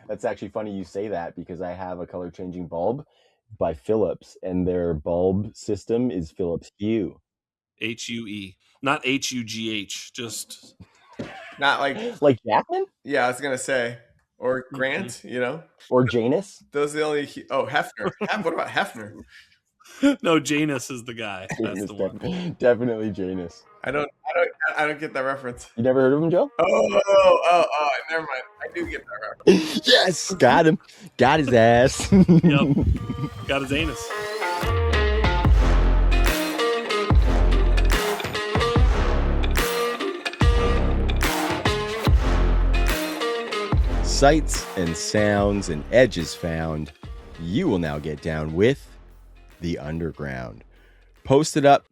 That's actually funny you say that because I have a color changing bulb by Philips, and their bulb system is Philips Hue. HUE, not HUGH. Just Not like Jackman. Yeah, I was gonna say, or Grant. You know, or Janus. Those are the only. Hefner. What about Hefner? No, Janus is the guy. Janus, that's the one. Definitely Janus. I don't get that reference. You never heard of him, Joe? Oh, never mind. I do get that reference. Yes, got him. Got his ass. Yep. Got his anus. Sights and sounds and edges found. You will now get down with the Underground. Posted up.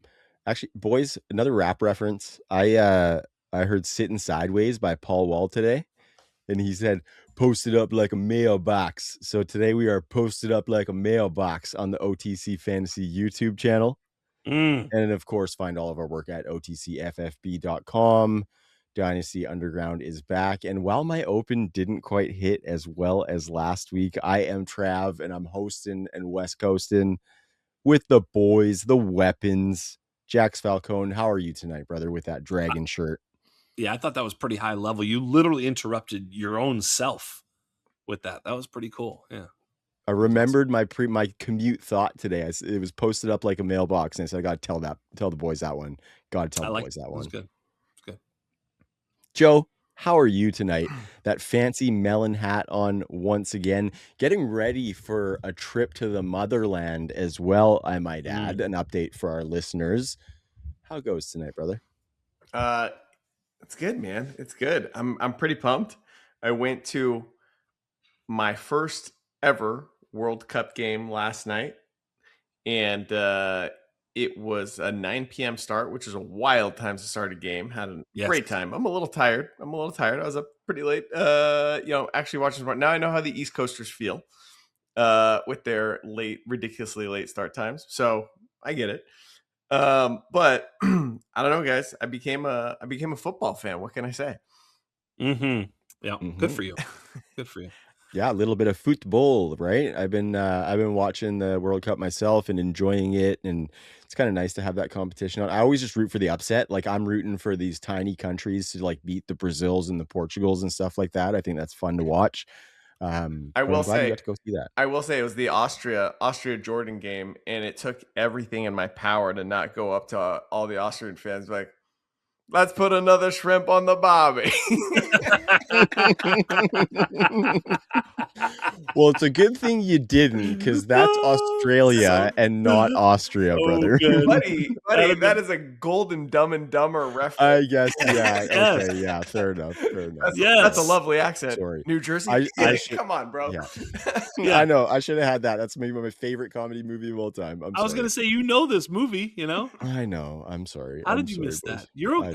Actually, boys, another rap reference. I heard Sitting Sideways by Paul Wall today, and he said, posted up like a mailbox. So today we are posted up like a mailbox on the OTC Fantasy YouTube channel. And of course, find all of our work at otcffb.com. Dynasty Underground is back. And while my open didn't quite hit as well as last week, I am Trav, and I'm hosting and West Coasting with the boys, the weapons. Jax Falcone, how are you tonight, brother, with that dragon shirt? Yeah, I thought that was pretty high level. You literally interrupted your own self with that. That was pretty cool. Yeah. I remembered my commute thought today. It was posted up like a mailbox, and I said, I got to tell the boys that one. Got to tell the boys that one. That's good. It's good. Joe, how are you tonight? That fancy melon hat on once again, getting ready for a trip to the motherland as well, I might add. An update for our listeners. How goes tonight, brother? It's good, man. It's good. I'm pretty pumped. I went to my first ever World Cup game last night, and it was a 9 p.m. start, which is a wild time to start a game. Had a great time. I'm a little tired. I was up pretty late. Actually watching sport. Now I know how the East Coasters feel with their ridiculously late start times. So I get it. But I don't know, guys. I became a football fan. What can I say? Yeah. Good for you. Good for you. Yeah, a little bit of football, right? I've been watching the World Cup myself and enjoying it, and it's kind of nice to have that competition on. I always just root for the upset. Like, I'm rooting for these tiny countries to like beat the Brazils and the Portugals and stuff like that. I think that's fun to watch. I will say you got to go see that. I will say it was the Austria Jordan game, and it took everything in my power to not go up to all the Austrian fans like, let's put another shrimp on the barbie. Well, it's a good thing you didn't, because that's Australia and not Austria, brother. Buddy, that is a golden Dumb and Dumber reference. I guess, yeah. Okay, yeah, fair enough. That's a lovely accent. Sorry. New Jersey. Come on, bro. Yeah. I know. I should have had that. That's maybe my favorite comedy movie of all time. I was going to say, this movie, I know. I'm sorry. How did you miss that?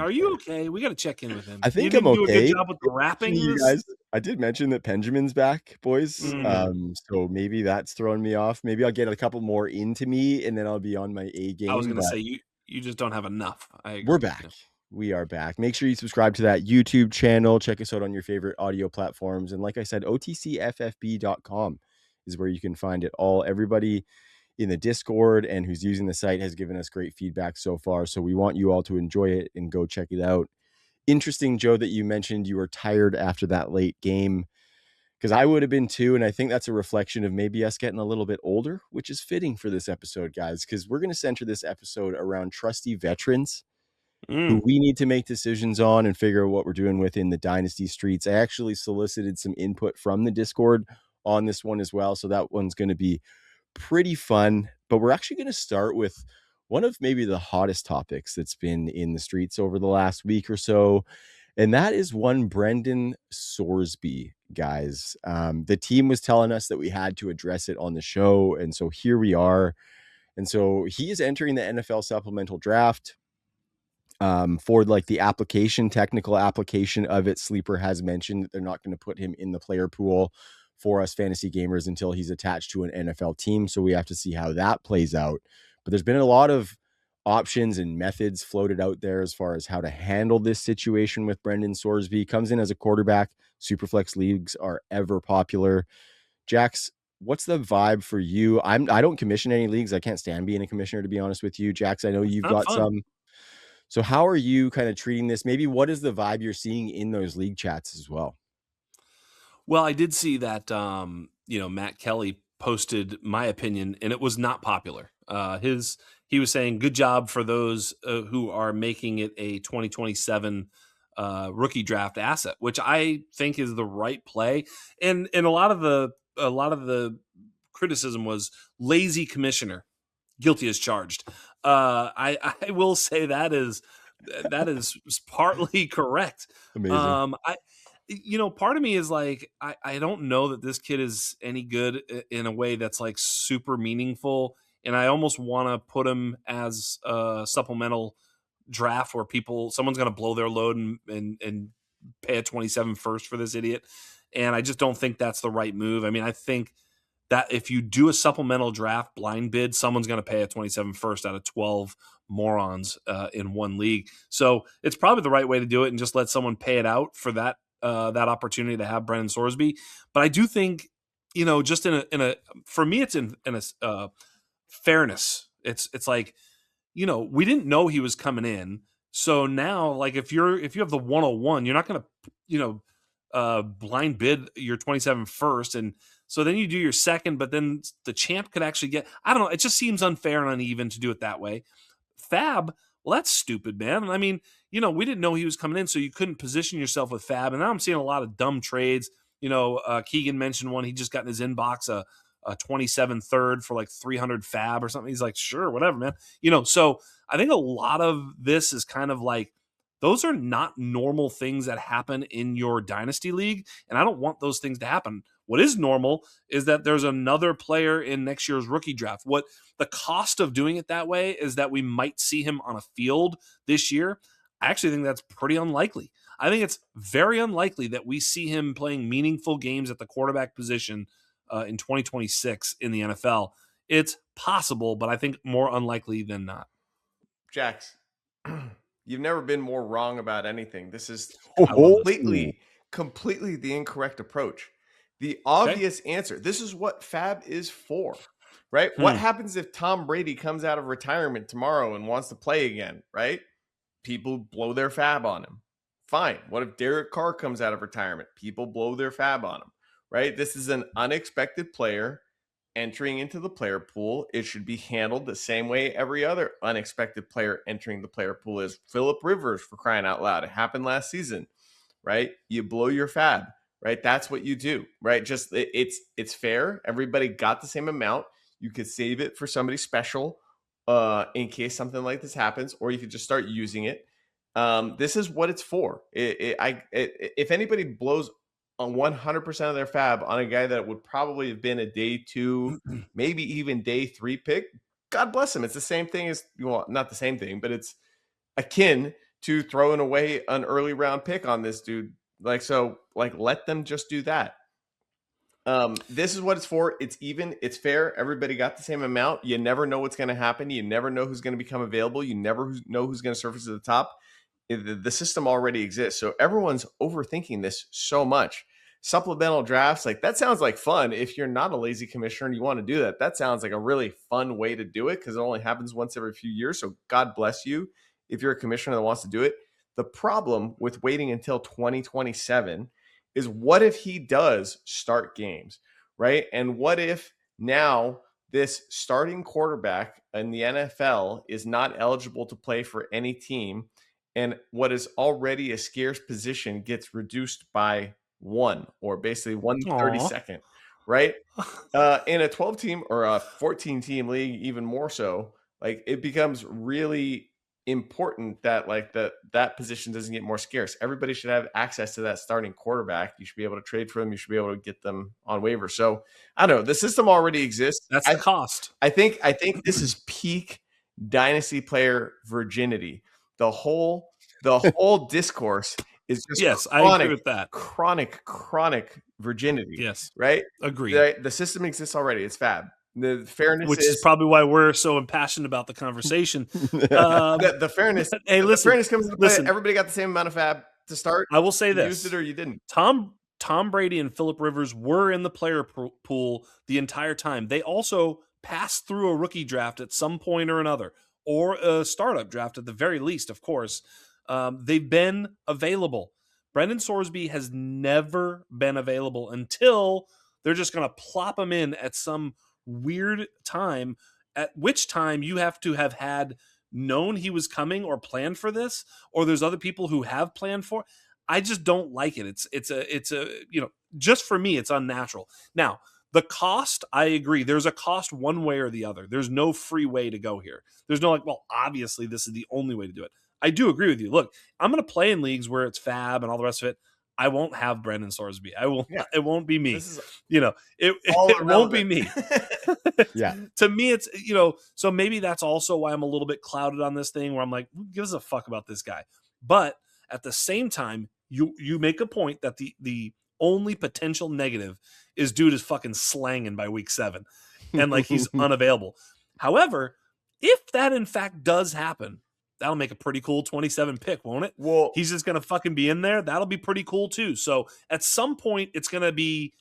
Are you okay? We got to check in with him. I think I'm okay. Do a good job with the rapping. You guys, I did mention that Benjamin's back, boys. So maybe that's throwing me off. Maybe I'll get a couple more into me, and then I'll be on my A game. I was going to say, you just don't have enough. We're back. We are back. Make sure you subscribe to that YouTube channel. Check us out on your favorite audio platforms. And like I said, otcffb.com is where you can find it all. Everybody in the Discord and who's using the site has given us great feedback so far. So we want you all to enjoy it and go check it out. Interesting, Joe, that you mentioned you were tired after that late game, because I would have been too. And I think that's a reflection of maybe us getting a little bit older, which is fitting for this episode, guys, because we're going to center this episode around trusty veterans who we need to make decisions on and figure out what we're doing with in the Dynasty streets. I actually solicited some input from the Discord on this one as well. So that one's going to be pretty fun. But we're actually going to start with one of maybe the hottest topics that's been in the streets over the last week or so. And that is one Brendan Sorsby, guys. The team was telling us that we had to address it on the show. And so here we are. And so he is entering the NFL supplemental draft. For like the technical application of it, Sleeper has mentioned that they're not going to put him in the player pool for us fantasy gamers until he's attached to an NFL team. So we have to see how that plays out. But there's been a lot of options and methods floated out there as far as how to handle this situation with Brendan Sorsby. Comes in as a quarterback. Superflex leagues are ever popular. Jax, what's the vibe for you? I don't commission any leagues. I can't stand being a commissioner, to be honest with you. Jax, I know you've Not got fun. some. So how are you kind of treating this? Maybe what is the vibe you're seeing in those league chats as well? Well, I did see that Matt Kelly posted my opinion, and it was not popular. He was saying, "Good job for those who are making it a 2027 rookie draft asset," which I think is the right play. And a lot of the criticism was lazy commissioner, guilty as charged. I will say that is partly correct. Amazing. Part of me is like, I don't know that this kid is any good in a way that's like super meaningful. And I almost want to put him as a supplemental draft where someone's going to blow their load and pay a 27 first for this idiot. And I just don't think that's the right move. I mean, I think that if you do a supplemental draft blind bid, someone's going to pay a 27 first out of 12 morons in one league. So it's probably the right way to do it and just let someone pay it out for that opportunity to have Brendan Sorsby. But I do think, just in a for me, it's in a fairness. It's like, we didn't know he was coming in. So now, like, if you have the 101, you're not going to, blind bid your 27 first. And so then you do your second, but then the champ could actually get, I don't know. It just seems unfair and uneven to do it that way. Fab, well, that's stupid, man. I mean, we didn't know he was coming in, so you couldn't position yourself with Fab. And now I'm seeing a lot of dumb trades. Keegan mentioned one. He just got in his inbox a 27 third for like 300 Fab or something. He's like, sure, whatever, man. So I think a lot of this is kind of like, those are not normal things that happen in your dynasty league. And I don't want those things to happen. What is normal is that there's another player in next year's rookie draft. What the cost of doing it that way is that we might see him on a field this year. I actually think that's pretty unlikely. I think it's very unlikely that we see him playing meaningful games at the quarterback position in 2026 in the NFL. It's possible, but I think more unlikely than not. Jax, you've never been more wrong about anything. This is completely the incorrect approach. The obvious answer, this is what Fab is for, right? What happens if Tom Brady comes out of retirement tomorrow and wants to play again, right? People blow their Fab on him. Fine. What if Derek Carr comes out of retirement? People blow their Fab on him, right? This is an unexpected player entering into the player pool. It should be handled the same way every other unexpected player entering the player pool is. Phillip Rivers, for crying out loud. It happened last season, right? You blow your Fab, right? That's what you do, right? Just it's fair. Everybody got the same amount. You could save it for somebody special in case something like this happens, or you could just start using it. This is what it's for. If anybody blows on 100% of their Fab on a guy that would probably have been a day 2, maybe even day 3 pick, God bless him. It's the same thing as, well, not the same thing, but it's akin to throwing away an early round pick on this dude. Let them just do that. This is what it's for. It's even, it's fair. Everybody got the same amount. You never know what's going to happen. You never know who's going to become available. You never know who's going to surface at the top. The system already exists. So everyone's overthinking this so much. Supplemental drafts, like, that sounds like fun. If you're not a lazy commissioner and you want to do that, that sounds like a really fun way to do it, because it only happens once every few years. So God bless you if you're a commissioner that wants to do it. The problem with waiting until 2027 is, what if he does start games, right? And what if now this starting quarterback in the NFL is not eligible to play for any team, and what is already a scarce position gets reduced by 1, or basically 1/32, right? In a 12 team or a 14 team league, even more so, like, it becomes really important that that position doesn't get more scarce. Everybody should have access to that starting quarterback. You should be able to trade for them. You should be able to get them on waiver. So I don't know. The system already exists. That's the cost. I think this is peak dynasty player virginity. The whole discourse is just yes, chronic, I agree with that. Chronic virginity. Yes, right. Agreed. The system exists already. It's Fab. The fairness which is probably why we're so impassioned about the conversation. The fairness. Hey, the listen, fairness comes into play. Everybody got the same amount of fab to start. I will say You this: used it or you didn't. Tom Brady and Phillip Rivers were in the player pool the entire time. They also passed through a rookie draft at some point or another, or a startup draft at the very least, of course. They've been available. Brendan Sorsby has never been available until they're just going to plop him in at some weird time, at which time you have to have had known he was coming or planned for this, or there's other people who have planned for. I just don't like it. It's a just for me, it's unnatural. Now, the cost, I agree. There's a cost one way or the other. There's no free way to go here. There's no like, well, obviously this is the only way to do it. I do agree with you. Look, I'm going to play in leagues where it's fab and all the rest of it. I won't have Brendan Sorsby. I will. Yeah. It won't be me. It won't be me. Yeah. To me, it's so maybe that's also why I'm a little bit clouded on this thing, where I'm like, who gives a fuck about this guy? But at the same time, you make a point that the only potential negative is dude is fucking slanging by week 7, and like he's unavailable. However, if that in fact does happen, that'll make a pretty cool 27 pick, won't it? Well, he's just going to fucking be in there. That'll be pretty cool too. So at some point, it's going to be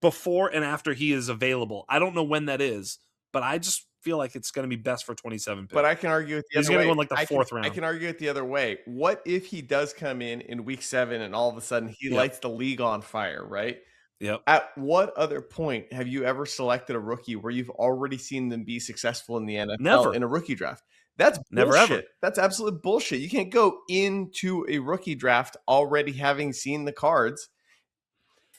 before and after he is available. I don't know when that is, but I just feel like it's going to be best for 27 picks. But I can argue it the he's other way. He's going to go in like the 4th round. I can argue it the other way. What if he does come in week 7 and all of a sudden he lights the league on fire, right? Yep. At what other point have you ever selected a rookie where you've already seen them be successful in the NFL in a rookie draft? That's never bullshit. Ever. That's absolute bullshit. You can't go into a rookie draft already having seen the cards.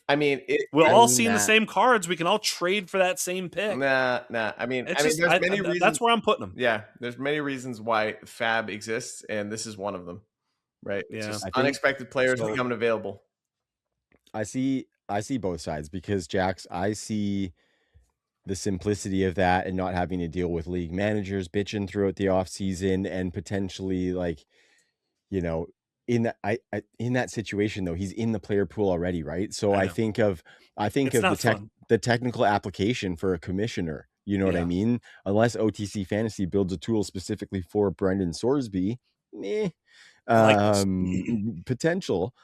I mean, we'll all see the same cards. We can all trade for that same pick. Nah. I mean, there's many reasons. That's where I'm putting them. Yeah, there's many reasons why fab exists, and this is one of them. Right? Yeah. Just unexpected players becoming available. I see both sides, because Jax, I see the simplicity of that and not having to deal with league managers bitching throughout the off season, and potentially like, in that situation though, he's in the player pool already, right? So I think of the technical application for a commissioner. You know what I mean? Unless OTC Fantasy builds a tool specifically for Brendan Sorsby, potential.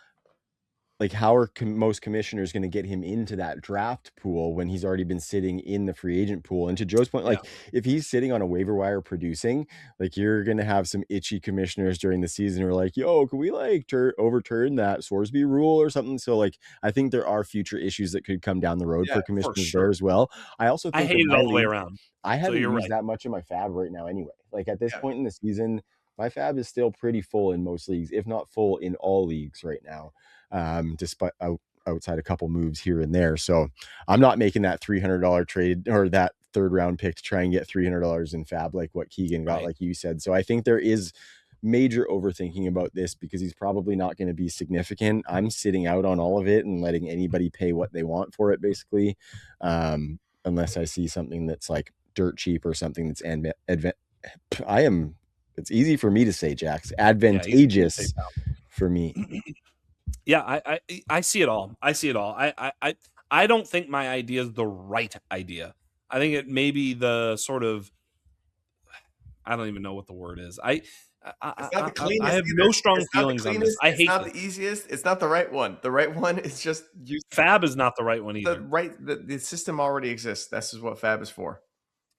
Like, how are most commissioners going to get him into that draft pool when he's already been sitting in the free agent pool? And to Joe's point, like, if he's sitting on a waiver wire producing, like, you're going to have some itchy commissioners during the season who are like, yo, can we like overturn that Sorsby rule or something? So like, I think there are future issues that could come down the road for commissioners there as well. I also think I hate it all the way around. I haven't used that much of my fab right now anyway. Like, at this point in the season, my fab is still pretty full in most leagues, if not full in all leagues right now. Despite outside a couple moves here and there. So I'm not making that $300 trade or that 3rd round pick to try and get $300 in fab like what Keegan got, like you said. So I think there is major overthinking about this, because he's probably not going to be significant. I'm sitting out on all of it and letting anybody pay what they want for it, basically, unless I see something that's like dirt cheap or something that's it's easy for me to say, Jax, advantageous for me. Yeah, I see it all. I don't think my idea is the right idea. I think it may be the sort of, I don't even know what the word is. I have no strong feelings on this. I hate it. It's not the easiest. It's not the right one. The right one is just fab is not the right one either. The system already exists. This is what fab is for.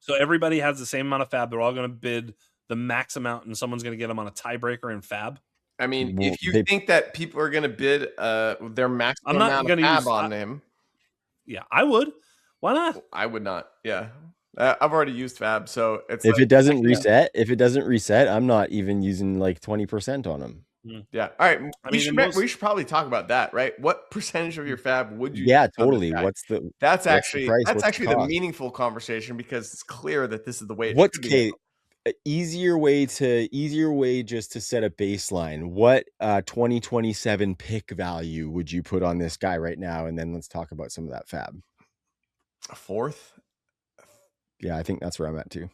So everybody has the same amount of fab. They're all going to bid the max amount, and someone's going to get them on a tiebreaker in fab. I mean, if you think that people are going to bid their maximum amount of fab on him. Yeah, I would. Why not? I would not. Yeah. I've already used fab, so it's if it doesn't reset, I'm not even using like 20% on them. Yeah. All right. We should probably talk about that, right? What percentage of your fab would you? Yeah, totally. That's actually the meaningful conversation, because it's clear that this is the way it should be. Easier way just to set a baseline. What 2027 pick value would you put on this guy right now? And then let's talk about some of that fab. A 4th? Yeah, I think that's where I'm at too.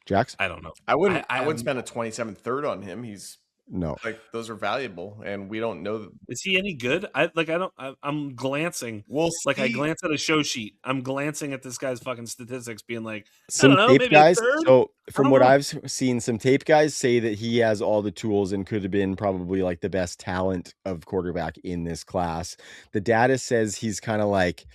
Jax? I don't know. I wouldn't spend a 27th third on him. He's No. Like those are valuable, and we don't know. Is he any good? I'm glancing. We'll Like I see. glance at a show sheet. I'm glancing at this guy's fucking statistics, being like, I Some don't know, tape maybe a guys. third. So from don't what know. I've seen, some tape guys say that he has all the tools and could have been probably like the best talent of quarterback in this class. The data says he's kind of like,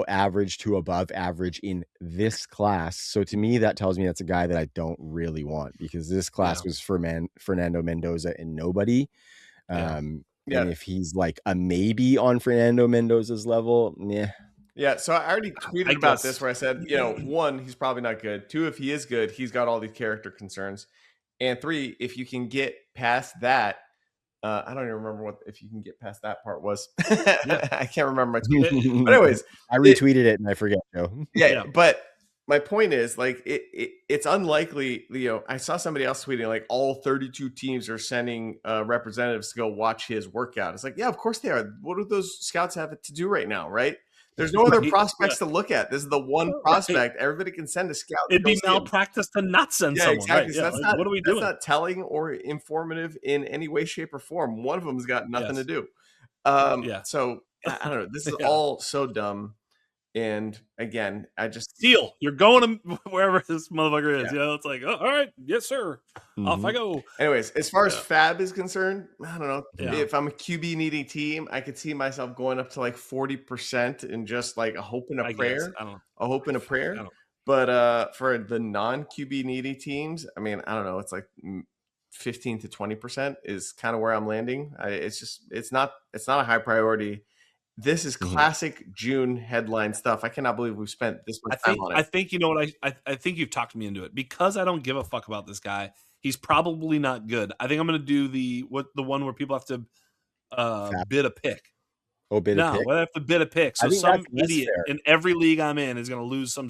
average to above average in this class. So to me, that tells me that's a guy that I don't really want, because this class was for Fernando Mendoza and nobody. And if he's like a maybe on Fernando Mendoza's level, Yeah, so I already tweeted about this where I said, one, he's probably not good. Two, if he is good, he's got all these character concerns. And three, if you can get past that, I don't even remember if you can get past that part was. I can't remember my tweet. But anyways, I retweeted it and I forget, Joe. Yeah, but my point is, like, it's unlikely. I saw somebody else tweeting like all 32 teams are sending representatives to go watch his workout. It's like, yeah, of course they are. What do those scouts have to do right now, right? There's no other prospects to look at. This is the one prospect. Everybody can send a scout. It'd be malpractice to not send someone. Exactly. Right? So what are we doing? That's not telling or informative in any way, shape, or form. One of them's got nothing to do. So I don't know. This is all so dumb. And again, I just Seel, you're going to wherever this motherfucker is. It's like, all right, yes, sir. Off I go. Anyways, as far as Fab is concerned, I don't know. If I'm a QB needing team, I could see myself going up to like 40% and just like a hope and a prayer. I don't know. A hope and a prayer. But for the non-QB needy teams, I mean, I don't know. It's like 15 to 20% is kind of where I'm landing. It's not a high priority. This is classic June headline stuff. I cannot believe we've spent this much time on it. I think you know what I think you've talked me into it, because I don't give a fuck about this guy. He's probably not good. I think I'm going to do the one where people have to bid a pick. Oh, bid a pick. I have to bid a pick. So some idiot in every league I'm in is going to lose some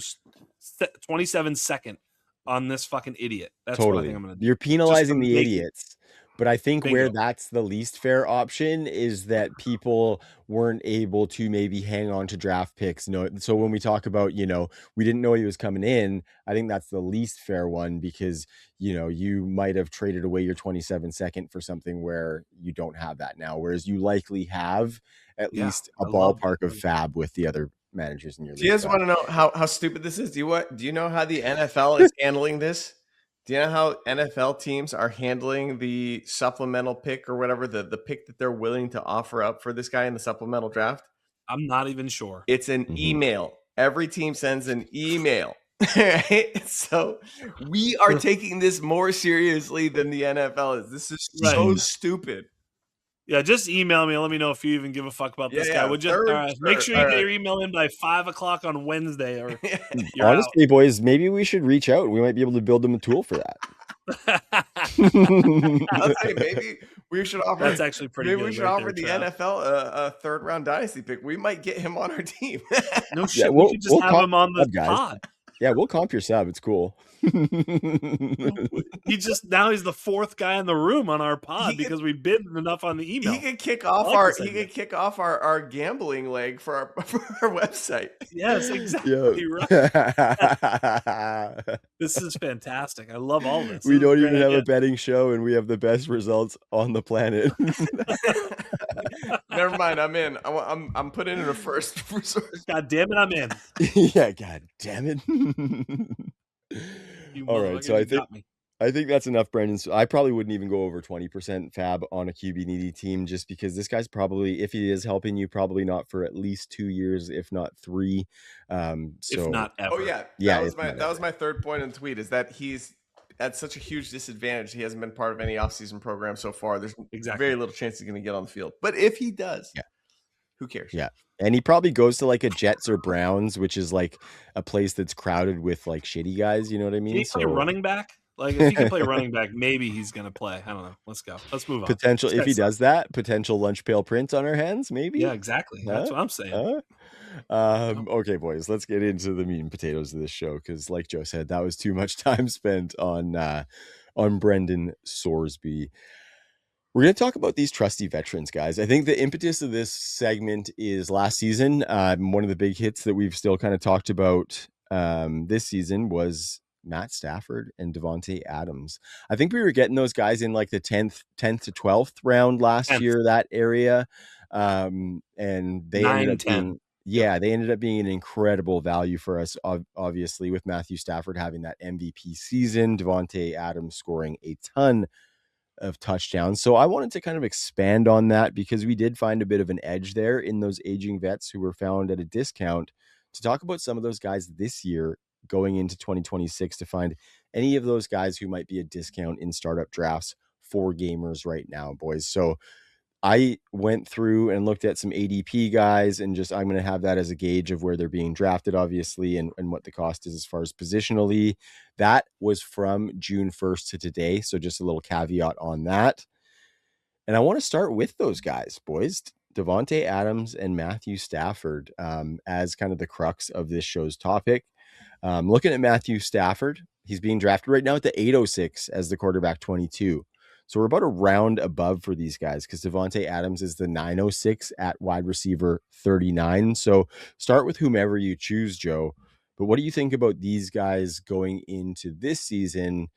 27 second on this fucking idiot. That's what I think I'm going to do. You're penalizing the idiots. But I think where that's the least fair option is that people weren't able to maybe hang on to draft picks. So when we talk about, we didn't know he was coming in, I think that's the least fair one, because, you might have traded away your 27 second for something where you don't have that now. Whereas you likely have at least a ballpark of Fab with the other managers in your league. Do you guys want to know how stupid this is? Do you know how the NFL is handling this? Do you know how NFL teams are handling the supplemental pick or whatever, the pick that they're willing to offer up for this guy in the supplemental draft? I'm not even sure. It's an email. Every team sends an email. Right? So we are taking this more seriously than the NFL is. This is so stupid. Yeah, just email me and let me know if you even give a fuck about this guy. Make sure you get your email in by 5:00 on Wednesday. Or honestly, boys, maybe we should reach out. We might be able to build them a tool for that. I'll say maybe we should offer. That's actually pretty. Maybe good we should offer the NFL a third-round dynasty pick. We might get him on our team. No shit. We could just have him on the pod. Yeah, we'll comp your sub. It's cool. He's the fourth guy in the room on our pod because we bid enough on the email. He could kick off our gambling leg for our website. Yes, exactly right. This is fantastic. I love all this. We don't even have a betting show, and we have the best results on the planet. Never mind. I'm in. I'm putting in a first resource. God damn it, I'm in. Yeah, god damn it. All right, so I think that's enough, Brendan. So I probably wouldn't even go over 20% Fab on a QB needy team, just because this guy's probably, if he is helping you, probably not for at least 2 years, if not 3. If not ever. Oh yeah, that was my third point in the tweet, is that he's at such a huge disadvantage. He hasn't been part of any offseason program so far. There's very little chance he's going to get on the field. But if he does, who cares? Yeah. And he probably goes to like a Jets or Browns, which is like a place that's crowded with like shitty guys. You know what I mean? Can he play running back? Like if he can play running back, maybe he's going to play. I don't know. Let's go. Let's move on. If he does that, potential lunch pail Prince on our hands, maybe. Yeah, exactly. That's what I'm saying. Okay, boys, let's get into the meat and potatoes of this show, because like Joe said, that was too much time spent on Brendan Sorsby. We're going to talk about these trusty veterans, guys. I think the impetus of this segment is last season. One of the big hits that we've still kind of talked about this season was Matt Stafford and Davante Adams. I think we were getting those guys in like the 10th to 12th round last 10th. year, that area. And they ended 9, up 10. being, yeah, they ended up being an incredible value for us, obviously, with Matthew Stafford having that MVP season, Davante Adams scoring a ton of touchdowns. So I wanted to kind of expand on that because we did find a bit of an edge there in those aging vets who were found at a discount, to talk about some of those guys this year going into 2026, to find any of those guys who might be a discount in startup drafts for gamers right now, boys. So I went through and looked at some ADP guys, and just, I'm going to have that as a gauge of where they're being drafted, obviously, and what the cost is as far as positionally. That was from June 1st to today. So just a little caveat on that. And I want to start with those guys, boys, Davante Adams and Matthew Stafford, as kind of the crux of this show's topic. Looking at Matthew Stafford, he's being drafted right now at the 806 as the quarterback 22. So we're about a round above for these guys, because Davante Adams is the 906 at wide receiver 39. So start with whomever you choose, Joe. But what do you think about these guys going into this season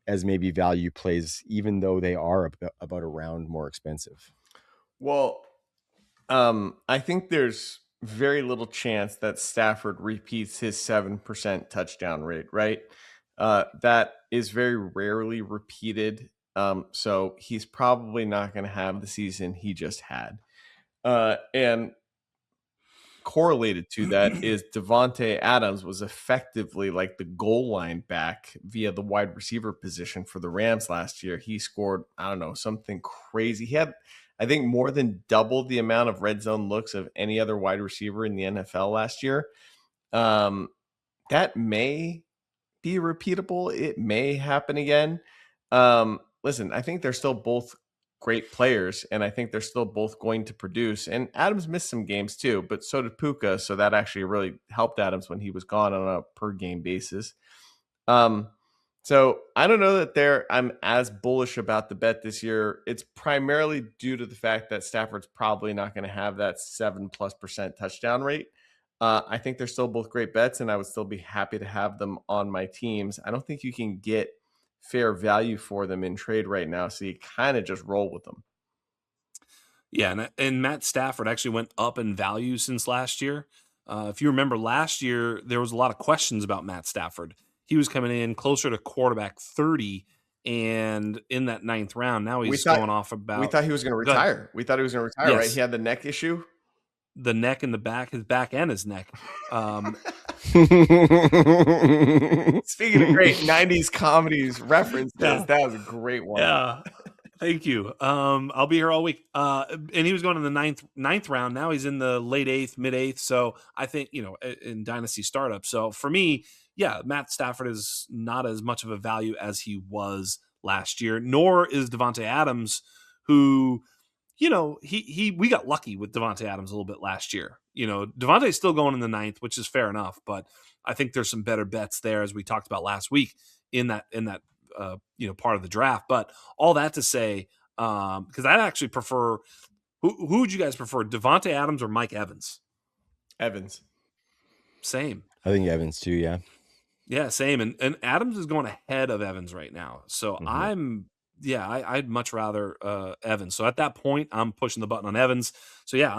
as maybe value plays, even though they are about a round more expensive? Well, I think there's very little chance that Stafford repeats his 7% touchdown rate, right? That is very rarely repeated. So he's probably not going to have the season he just had. And correlated to that is Davante Adams was effectively like the goal line back via the wide receiver position for the Rams last year. He scored, I don't know, something crazy. He had, I think, more than double the amount of red zone looks of any other wide receiver in the NFL last year. That may be repeatable. It may happen again. Listen, I think they're still both great players, and I think they're still both going to produce. And Adams missed some games too, but so did Puka. So that actually really helped Adams when he was gone on a per game basis. So I don't know that I'm as bullish about the bet this year. It's primarily due to the fact that Stafford's probably not going to have that 7+% touchdown rate. I think they're still both great bets, and I would still be happy to have them on my teams. I don't think you can get fair value for them in trade right now, so you kind of just roll with them. Yeah, and Matt Stafford actually went up in value since last year. If you remember last year, there was a lot of questions about Matt Stafford. He was coming in closer to quarterback 30, and in that 9th round, now he's going off about. We thought he was going to retire. We thought he was going to retire, yes. Right? He had the neck issue. The neck and the back, his back and his neck. Speaking of great 90s comedies references, that was a great one. Yeah. Thank you. I'll be here all week. And he was going in the ninth round. Now he's in the late 8th, mid 8th. So I think, in Dynasty startup. So for me, yeah, Matt Stafford is not as much of a value as he was last year, nor is Davante Adams, who, we got lucky with Davante Adams a little bit last year. Davante's still going in the 9th, which is fair enough, but I think there's some better bets there, as we talked about last week in that part of the draft. But all that to say, because I actually prefer, who would you guys prefer, Davante Adams or Mike Evans? Evans. Same. I think Evans too. Yeah. Yeah, same. And Adams is going ahead of Evans right now. So I'd much rather Evans. So at that point, I'm pushing the button on Evans. So yeah,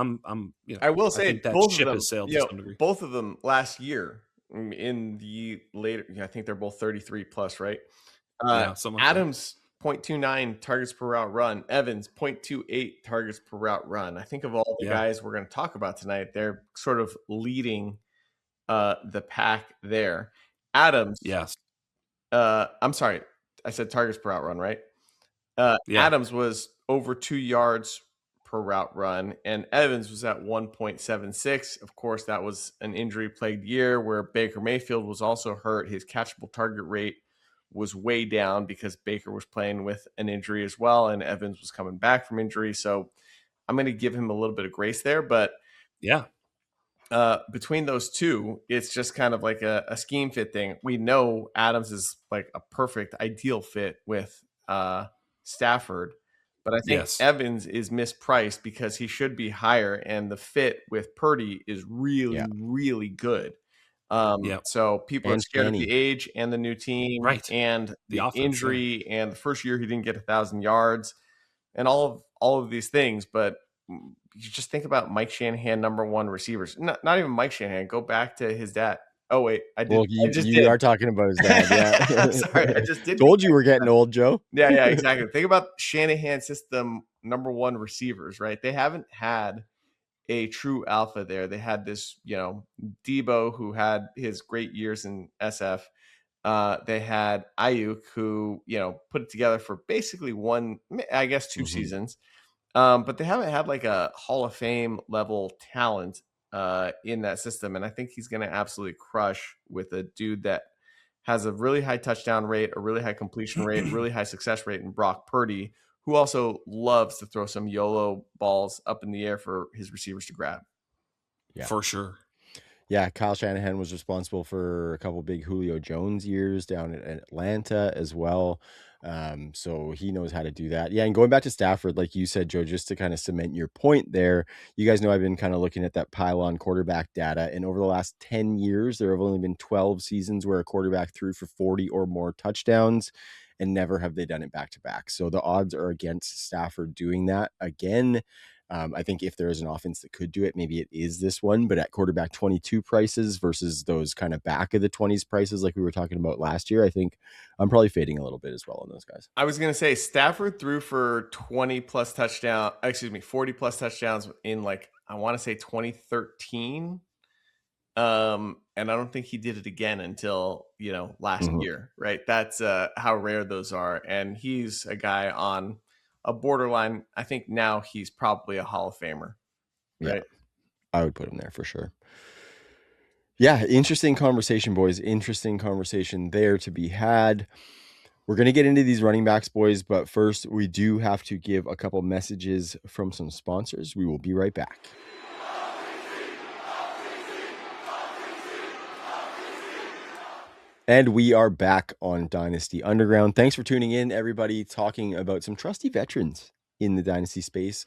I will say, I think that both ship of them, has sailed to some degree. Both of them last year in the later, I think they're both 33 plus, right? Something like Adams 0.29 targets per route run, Evans 0.28 targets per route run. I think of all the guys we're going to talk about tonight, they're sort of leading the pack there. Adams, yes. I'm sorry, I said targets per route run, right? Adams was over 2 yards per route run, and Evans was at 1.76. Of course, that was an injury-plagued year where Baker Mayfield was also hurt. His catchable target rate was way down because Baker was playing with an injury as well, and Evans was coming back from injury. So I'm going to give him a little bit of grace there, but between those two, it's just kind of like a scheme fit thing. We know Adams is like a perfect ideal fit with Stafford, but I think Evans is mispriced because he should be higher, and the fit with Purdy is really, really good. So people are And scared of the Scanny. age and the new team Right. and The the offense, injury and the first year he didn't get 1,000 yards and all of these things. But you just think about Mike Shanahan, number one receivers. Not even Mike Shanahan. Go back to his dad. Oh wait, I Well, just you did. are talking about his dad, yeah. Sorry, I just did. Told you we're getting old, Joe. Yeah, exactly. Think about Shanahan system number one receivers, right? They haven't had a true alpha there. They had this, Debo, who had his great years in SF. They had Ayuk, who, put it together for basically one, I guess, 2 seasons. But they haven't had like a Hall of Fame level talent in that system. And I think he's going to absolutely crush with a dude that has a really high touchdown rate, a really high completion rate, really high success rate in Brock Purdy, who also loves to throw some YOLO balls up in the air for his receivers to grab. Yeah. For sure. Yeah, Kyle Shanahan was responsible for a couple big Julio Jones years down in Atlanta as well. So he knows how to do that. Yeah, and going back to Stafford, like you said, Joe, just to kind of cement your point there, you guys know I've been kind of looking at that pylon quarterback data, and over the last 10 years, there have only been 12 seasons where a quarterback threw for 40 or more touchdowns, and never have they done it back-to-back. So the odds are against Stafford doing that again. I think if there is an offense that could do it, maybe it is this one, but at quarterback 22 prices versus those kind of back of the 20s prices like we were talking about last year, I think I'm probably fading a little bit as well on those guys. I was going to say Stafford threw for 40 plus touchdowns in I want to say 2013. And I don't think he did it again until, last year, right? That's how rare those are. And he's a guy on a borderline. I think now he's probably a Hall of Famer, right? Yeah, I would put him there for sure. Yeah, interesting conversation, boys. Interesting conversation there to be had. We're going to get into these running backs, boys, but first we do have to give a couple messages from some sponsors. We will be right back. And we are back on Dynasty Underground. Thanks for tuning in, everybody, talking about some trusty veterans in the Dynasty space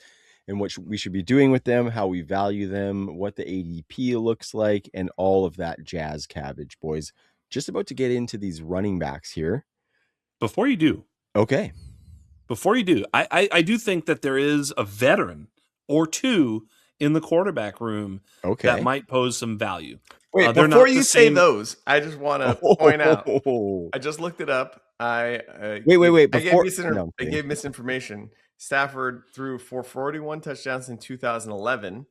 and what we should be doing with them, how we value them, what the ADP looks like, and all of that jazz cabbage, boys. Just about to get into these running backs here. Before you do. Okay. Before you do, I do think that there is a veteran or two in the quarterback room that might pose some value. Wait, before you say those, I just want to point out, I just looked it up. Wait. I gave misinformation. Stafford threw for 41 touchdowns in 2011.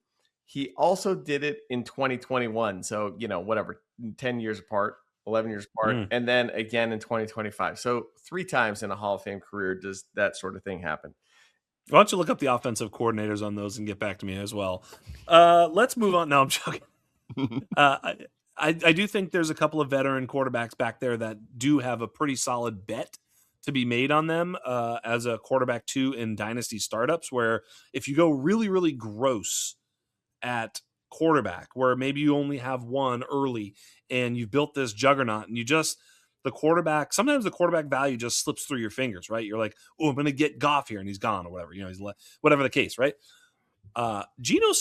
He also did it in 2021. So, 10 years apart, 11 years apart, and then again in 2025. So 3 times in a Hall of Fame career does that sort of thing happen. Why don't you look up the offensive coordinators on those and get back to me as well? Let's move on. No, I'm joking. I do think there's a couple of veteran quarterbacks back there that do have a pretty solid bet to be made on them as a quarterback 2 in dynasty startups, where if you go really, really gross at quarterback, where maybe you only have one early and you've built this juggernaut and sometimes the quarterback value just slips through your fingers, right? You're like, oh, I'm going to get Goff here and he's gone or whatever, he's whatever the case, right? Geno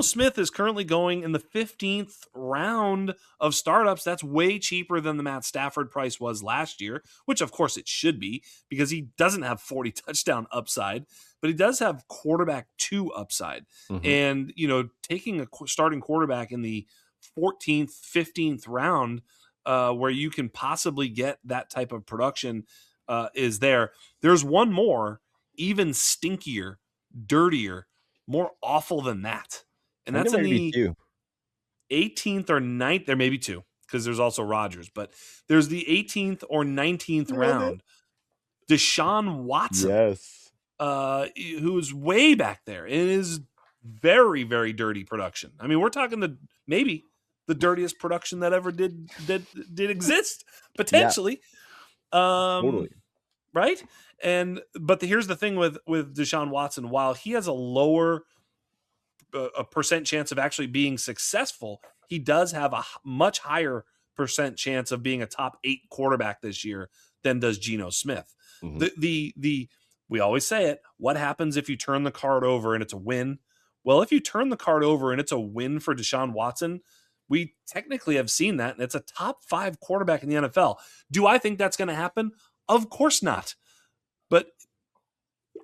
Smith is currently going in the 15th round of startups. That's way cheaper than the Matt Stafford price was last year, which of course it should be because he doesn't have 40 touchdown upside, but he does have quarterback 2 upside. And, taking a starting quarterback in the 14th, 15th round where you can possibly get that type of production is there. There's one more, even stinkier, dirtier, more awful than that. And that's in the 18th or 9th. There may be 2 because there's also Rodgers, but there's the 18th or 19th round. Deshaun Watson, yes, who is way back there. It is very, very dirty production. I mean, we're talking maybe the dirtiest production that ever did exist, potentially. Yeah. Totally. Right? But here's the thing with Deshaun Watson. While he has a lower a percent chance of actually being successful, he does have a much higher percent chance of being a top 8 quarterback this year than does Geno Smith. We always say it. What happens if you turn the card over and it's a win? Well, if you turn the card over and it's a win for Deshaun Watson, we technically have seen that, and it's a top 5 quarterback in the NFL. Do I think that's going to happen? Of course not. But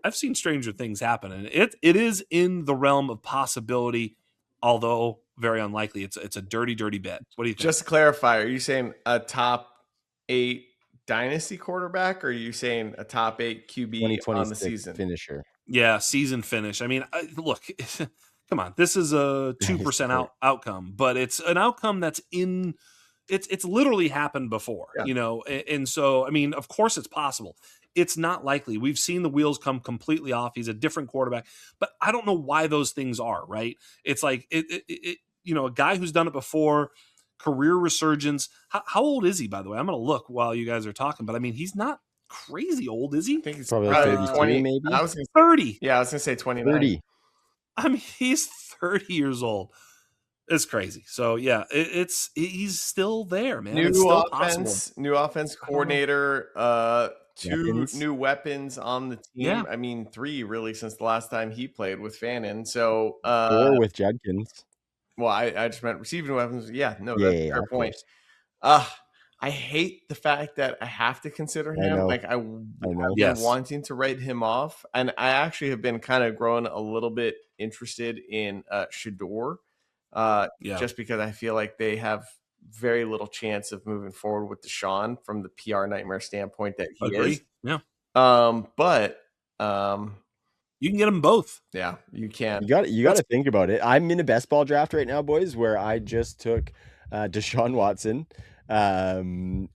I've seen stranger things happen, and it is in the realm of possibility, although very unlikely. It's a dirty bet. What do you think? Just to clarify, are you saying a top 8 dynasty quarterback, or are you saying a top 8 QB on the season finisher? Yeah, season finish. I mean, look, come on. This is a 2% outcome, but it's an outcome that's in it's literally happened before, Yeah. and so, I mean, of course it's possible. It's not likely. We've seen the wheels come completely off. He's a different quarterback, but I don't know why those things are, right? It's like, a guy who's done it before, career resurgence. How old is he, by the way? I'm going to look while you guys are talking, but I mean, he's not crazy old, is he? I think he's probably 32, 20, maybe. I was gonna say, 30. Yeah, I was going to say 29. 30. I mean, he's 30 years old. It's crazy. So yeah, he's still there, man. It's still possible. New offense coordinator, 2 Weapons. new weapons on the team. Yeah. I mean, 3 really since the last time he played with Fannin. So 4 with Judkins. well, I just meant receiving weapons. Yeah, no, Yeah, that's a fair of point. course. I hate the fact that I have to consider him. I know. Like, I've been Yes. wanting to write him off, and I actually have been kind of growing a little bit interested in Shador, just because I feel like they have very little chance of moving forward with Deshaun from the PR nightmare standpoint that he Agree. is. Yeah. But You can get them both. yeah, you can. You got to think about it. I'm in a best ball draft right now, boys, where I just took Deshaun Watson, and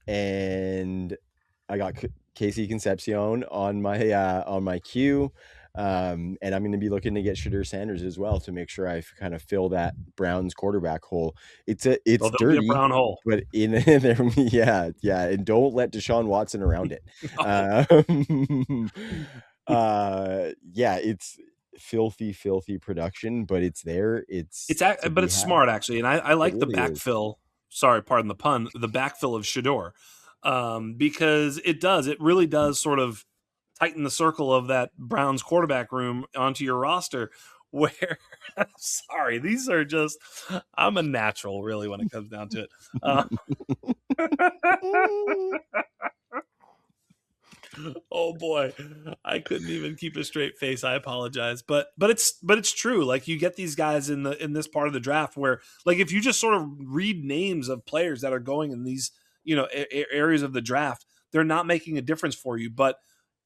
I got Casey Concepcion on my queue, and I'm going to be looking to get Shedeur Sanders as well to make sure I kind of fill that Browns quarterback hole. It's dirty, be a brown hole, but in there, yeah, and don't let Deshaun Watson around it. Yeah, it's filthy production, but it's there. But it's smart, actually, and I like really the backfill. Sorry, pardon the pun. The backfill of Shedeur, because it really does sort of tighten the circle of that Browns quarterback room onto your roster. Where, sorry, these are just, I'm a natural, really, when it comes down to it. Oh boy, I couldn't even keep a straight face. I apologize, but it's true. Like, you get these guys in this part of the draft where, like, if you just sort of read names of players that are going in these areas of the draft, they're not making a difference for you. But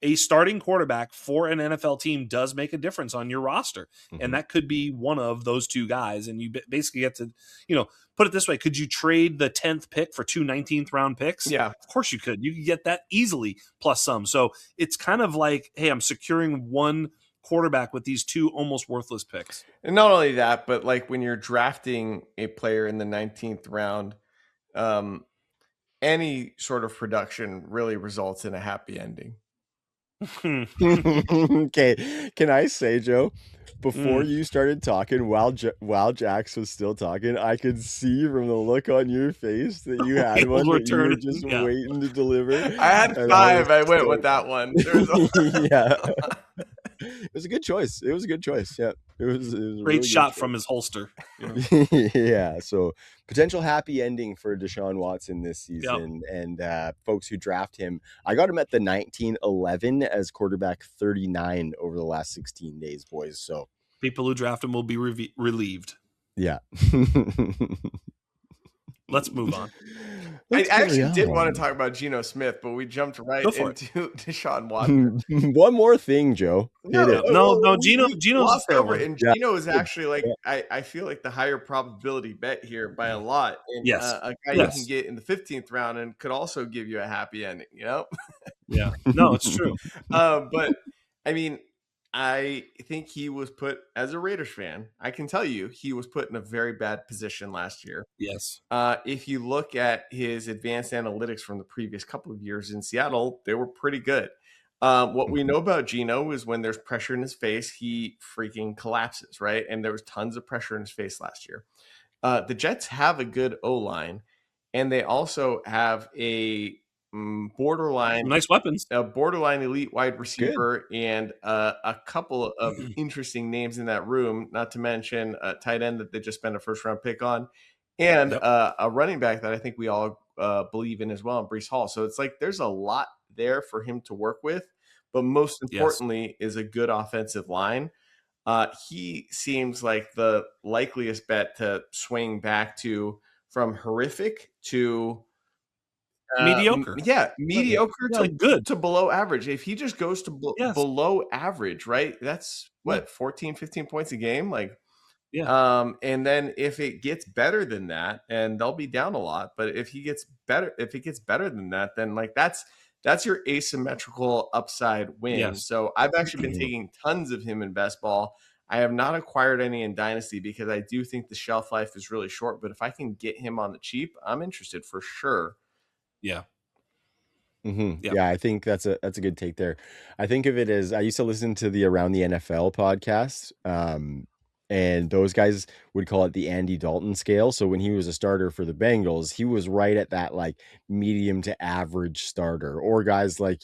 a starting quarterback for an NFL team does make a difference on your roster, and that could be one of those 2 guys. And you basically get to, put it this way: could you trade the 10th pick for 2 19th round picks? Yeah, of course you could. You could get that easily plus some. So it's kind of like, hey, I'm securing one quarterback with these 2 almost worthless picks. and not only that, but like when you're drafting a player in the 19th round, any sort of production really results in a happy ending. Okay, can I say, Joe, before you started talking, while Jax was still talking, I could see from the look on your face that you had one that you were just waiting to deliver. I had 5. I went with that one. Yeah. It was a good choice. It was a good choice. Yeah. It was a great really shot from his holster. Yeah. So potential happy ending for Deshaun Watson this season. And folks who draft him, I got him at the 1911 as quarterback 39 over the last 16 days, boys. So people who draft him will be relieved. Yeah. Let's move on. I actually did want to talk about Geno Smith, but we jumped right into Deshaun Watson. One more thing, Joe. No, Geno's lost over, and Geno is actually like, I feel like the higher probability bet here by a lot. And, a guy you can get in the 15th round and could also give you a happy ending, Yeah. No, it's true. But I mean, I think he was put, as a Raiders fan, I can tell you he was put in a very bad position last year. Yes. If you look at his advanced analytics from the previous couple of years in Seattle, they were pretty good. What we know about Geno is when there's pressure in his face, he freaking collapses, right? And there was tons of pressure in his face last year. The Jets have a good O-line, and they also have a borderline, nice weapons, a borderline elite wide receiver, and a couple of interesting names in that room, not to mention a tight end that they just spent a first round pick on, and Yep. a running back that I think we all believe in as well, in Breece Hall. So it's like there's a lot there for him to work with, but most Yes. importantly is a good offensive line. He seems like the likeliest bet to swing back to from horrific to Mediocre. mediocre Yeah, like good. to below average. If he just goes to Yes. below average, right? That's Yeah. what 14, 15 points a game, like. Yeah. And then if it gets better than that, and they'll be down a lot, but if it gets better than that, then like that's your asymmetrical upside win. Yes. So I've actually been Mhm. taking tons of him in best ball. I have not acquired any in Dynasty because I do think the shelf life is really short. But if I can get him on the cheap, I'm interested for sure. Yeah. Yeah. Yeah, I think that's a good take there. I think of it as I used to listen to the Around the NFL podcast, and those guys would call it the Andy Dalton scale. So when he was a starter for the Bengals, he was right at that like medium to average starter, or guys like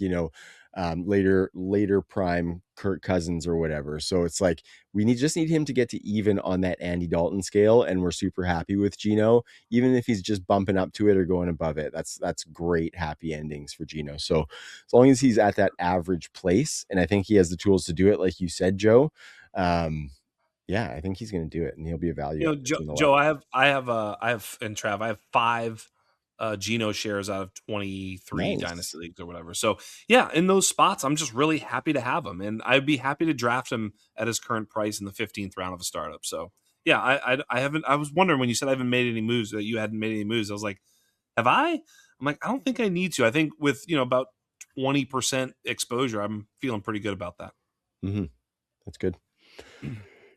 later prime Kirk Cousins or whatever. So it's like just need him to get to even on that Andy Dalton scale, and we're super happy with Geno, even if he's just bumping up to it or going above it. That's great happy endings for Geno. So as long as he's at that average place, and I think he has the tools to do it, like you said, Joe. Yeah, I think he's going to do it, and he'll be a value at Joe, 13-11. I have, and Trav, I have 5 Geno shares out of 23 Nice. dynasty leagues or whatever. So yeah, in those spots, I'm just really happy to have him, and I'd be happy to draft him at his current price in the 15th round of a startup. So yeah, I haven't. I was wondering when you said I haven't made any moves, that you hadn't made any moves. I was like, have I? I'm like, I don't think I need to. I think with about 20% exposure, I'm feeling pretty good about that. That's good.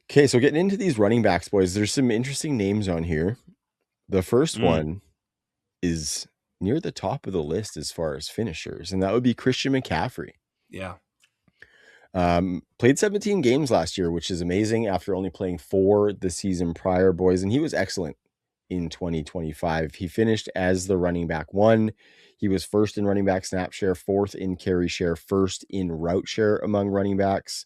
Okay, so getting into these running backs, boys, there's some interesting names on here. The first Mm, one is near the top of the list as far as finishers, and that would be Christian McCaffrey. yeah, Played 17 games last year, which is amazing after only playing 4 the season prior, boys, and he was excellent in 2025. He finished as the running back 1. He was first in running back snap share, 4th in carry share, 1st in route share among running backs.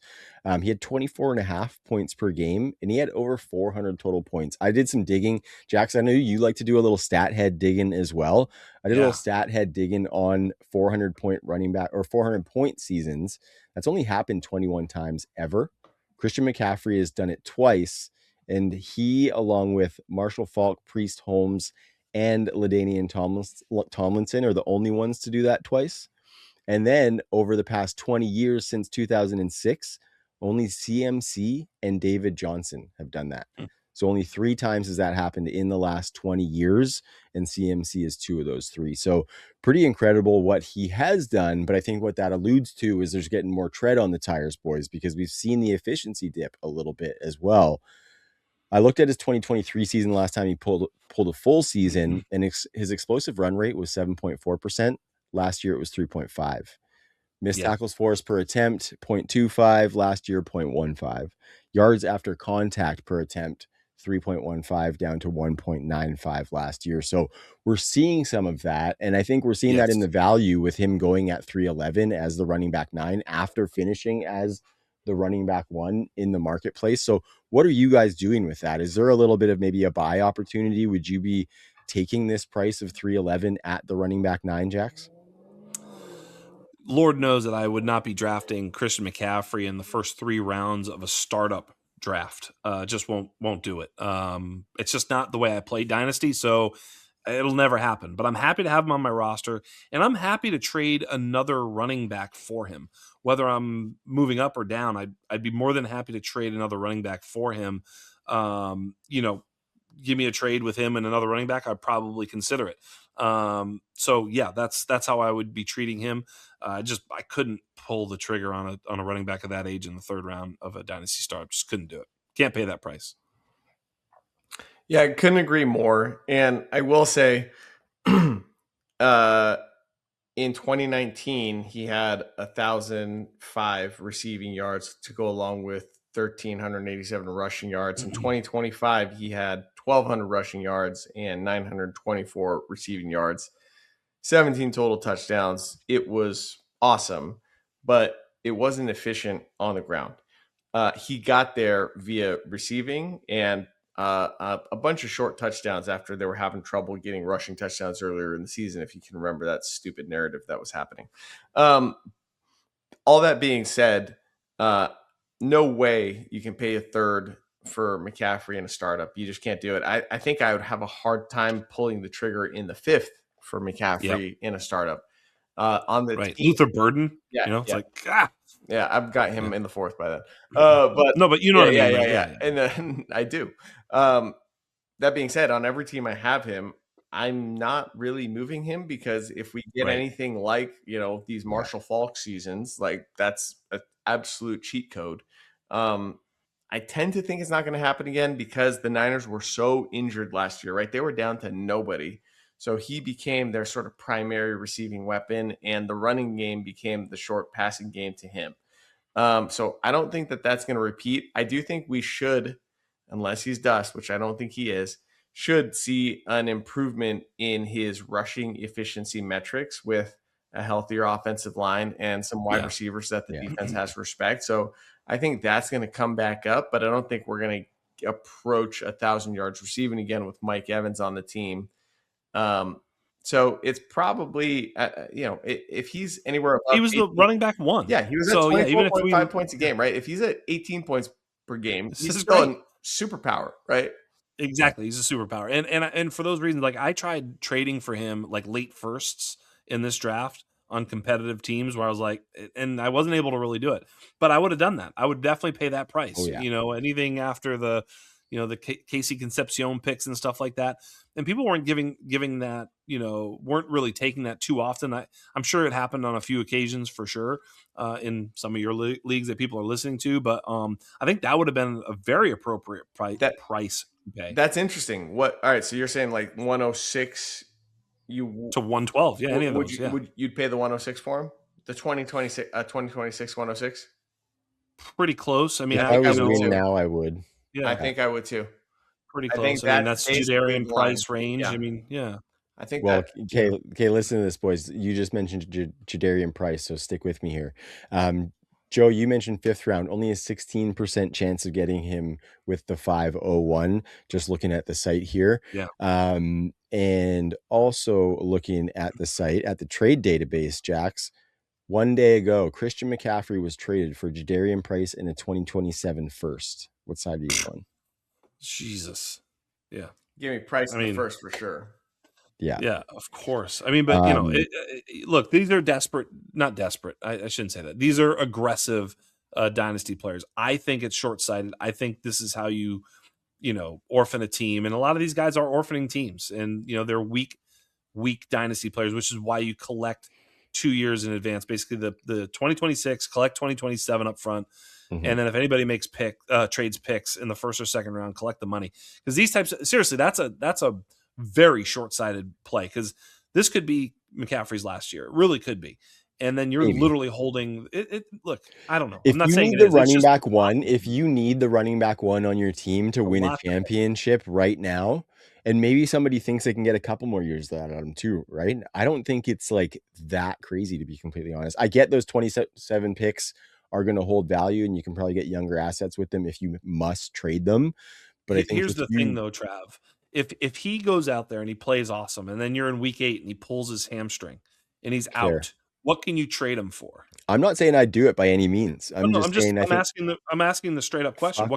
He had 24.5 points per game, and he had over 400 total points. I did some digging. Jax, I know you like to do a little stat head digging as well. I did a little yeah, stat head digging on 400-point running back or 400-point seasons. That's only happened 21 times ever. Christian McCaffrey has done it twice, and he, along with Marshall Faulk, Priest Holmes, and LaDainian Tomlinson, are the only ones to do that twice. And then over the past 20 years since 2006, only CMC and David Johnson have done that. mm, So only 3 times has that happened in the last 20 years, and CMC is 2 of those 3. So pretty incredible what he has done, but I think what that alludes to is there's getting more tread on the tires, boys, because we've seen the efficiency dip a little bit as well. I looked at his 2023 season last time he pulled a full season, and his explosive run rate was 7.4%. Last year it was 3.5. Missed yeah, tackles for us per attempt, 0.25. Last year, 0.15. Yards after contact per attempt, 3.15 down to 1.95 last year. So we're seeing some of that. And I think we're seeing that in yes. the value with him going at 311 as the running back 9 after finishing as the running back 1 in the marketplace. So what are you guys doing with that? Is there a little bit of maybe a buy opportunity? Would you be taking this price of 311 at the running back 9, Jax? Lord knows that I would not be drafting Christian McCaffrey in the first 3 rounds of a startup draft. Just won't do it. It's just not the way I play Dynasty, so it'll never happen. But I'm happy to have him on my roster, and I'm happy to trade another running back for him. Whether I'm moving up or down, I'd be more than happy to trade another running back for him. You know, give me a trade with him and another running back, I'd probably consider it. So yeah, that's how I would be treating him. I couldn't pull the trigger on a running back of that age in the 3rd round of a dynasty startup. Just couldn't do it. Can't pay that price. Yeah, I couldn't agree more. And I will say, uh, in 2019, he had 1,005 receiving yards to go along with 1,387 rushing yards. In 2025, he had 1,200 rushing yards and 924 receiving yards, 17 total touchdowns. It was awesome, but it wasn't efficient on the ground. He got there via receiving, and a bunch of short touchdowns after they were having trouble getting rushing touchdowns earlier in the season, if you can remember that stupid narrative that was happening. All that being said, no way you can pay a third for McCaffrey in a startup. You just can't do it. I think I would have a hard time pulling the trigger in the fifth for McCaffrey in a startup. On the team. Luther Burden, it's like, yeah, I've got him in the fourth by then. But you know what I mean. Yeah. And then I do. That being said, on every team I have him, I'm not really moving him, because if we get anything like, these Marshall Faulk seasons, like that's an absolute cheat code. I tend to think it's not going to happen again, because the Niners were so injured last year, right? They were down to nobody. So he became their sort of primary receiving weapon, and the running game became the short passing game to him. So I don't think that that's going to repeat. I do think we should, unless he's dust, which I don't think he is, should see an improvement in his rushing efficiency metrics with a healthier offensive line and some wide receivers that the defense has to respect. So I think that's going to come back up, but I don't think we're going to approach 1,000 yards receiving again with Mike Evans on the team. So it's probably, if he's anywhere above, he was 18, the running back one. Yeah, he was at 24.5 points a game, right? If he's at 18 points per game, he's still in superpower, right? Exactly, he's a superpower, and for those reasons, like I tried trading for him like late firsts in this draft on competitive teams, where I was like, and I wasn't able to really do it, but I would have done that. I would definitely pay that price. Oh, yeah. Anything after the Casey Concepcion picks and stuff like that. And people weren't giving that, weren't really taking that too often. I'm sure it happened on a few occasions for sure in some of your leagues that people are listening to. But I think that would have been a very appropriate price to pay. That's interesting. All right, so you're saying like 106 to 112. Yeah, any of those. You'd pay the 106 for him? The 2026 106? Pretty close. I mean, if I was winning now, I would. Yeah, I think I would too. Pretty close. I mean, that's Jadarian Price range. Yeah. I mean, yeah. I think. Well, okay, listen to this, boys. You just mentioned Jadarian Price, so stick with me here. Joe, you mentioned fifth round. Only a 16% chance of getting him with the 501. Just looking at the site here. Yeah. And also looking at the site at the trade database, Jax. One day ago, Christian McCaffrey was traded for Jadarian Price in a 2027 first. What side are you on? Jesus. Yeah. Give me Price in the first for sure. Yeah. Yeah, of course. I mean, but look, these are not desperate. I shouldn't say that. These are aggressive dynasty players. I think it's short-sighted. I think this is how you orphan a team. And a lot of these guys are orphaning teams, and they're weak dynasty players, which is why you collect 2 years in advance, basically the 2026, collect 2027 up front. Mm-hmm. And then if anybody makes trades picks in the first or second round, collect the money. Because these types seriously, that's a very short-sighted play, because this could be McCaffrey's last year. It really could be. And then you're literally holding it. Look, I don't know. If you need the running back one, if you need the running back one on your team to win a championship right now, and maybe somebody thinks they can get a couple more years out of them too, right? I don't think it's like that crazy, to be completely honest. I get those 27 picks are going to hold value, and you can probably get younger assets with them if you must trade them. But I think here's the thing though, Trav. If he goes out there and he plays awesome, and then you're in week 8 and he pulls his hamstring and he's out, what can you trade him for? I'm not saying I'd do it by any means. I'm asking the straight up question.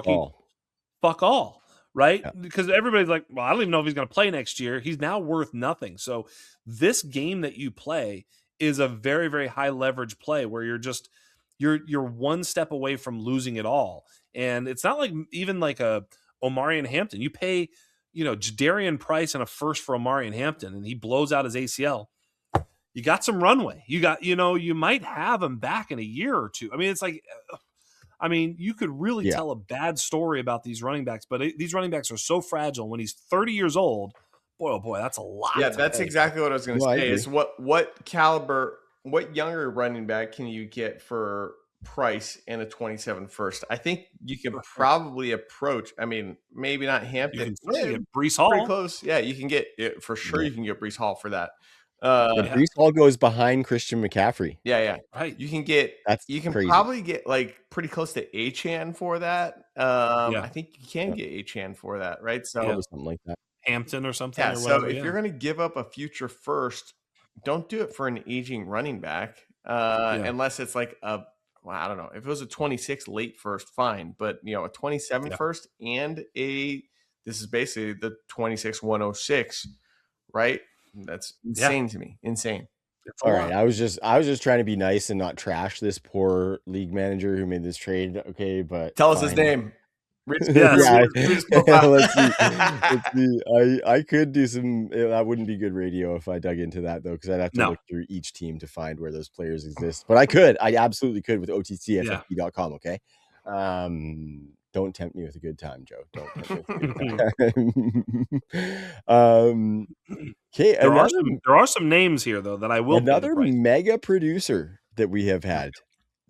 Fuck all. Right? Yeah. Because everybody's like, well, I don't even know if he's going to play next year. He's now worth nothing. So this game that you play is a very, very high leverage play where you're one step away from losing it all. And it's not like even like a Omarion Hampton. You pay, Jadarian Price and a first for Omarion Hampton, and he blows out his ACL. You got some runway. You got, you might have him back in a year or two. I mean, it's like, you could really tell a bad story about these running backs, but these running backs are so fragile. When he's 30 years old, boy, oh boy, that's a lot. Yeah, that's exactly what I was going to say. Is what caliber, what younger running back can you get for Price in a 27 first? I think you can probably approach. I mean, maybe not Hampton. You can get Breece Hall. Pretty close. Yeah, you can get for sure. You can get Breece Hall for that. Brees Hall goes behind Christian McCaffrey. Yeah. Right. You can crazy. probably get like pretty close to Achan for that. I think you can get Achan for that, right? So probably something like that. Hampton or something. Yeah. Or So whatever, if you're going to give up a future first, don't do it for an aging running back, unless it's like I don't know. If it was a 26 late first, fine. But a 27 first and this is basically the 26 106, right? That's insane to me. Insane. All right, I was just trying to be nice and not trash this poor league manager who made this trade. Okay, but tell us his name. Yeah, let's see. I could do some. That wouldn't be good radio if I dug into that though, because I'd have to look through each team to find where those players exist. But I absolutely could with OTCFFB.com. Okay, don't tempt me with a good time, Joe. Don't tempt me with a good time. Okay, there are some names here though that I will. Another mega producer that we have had,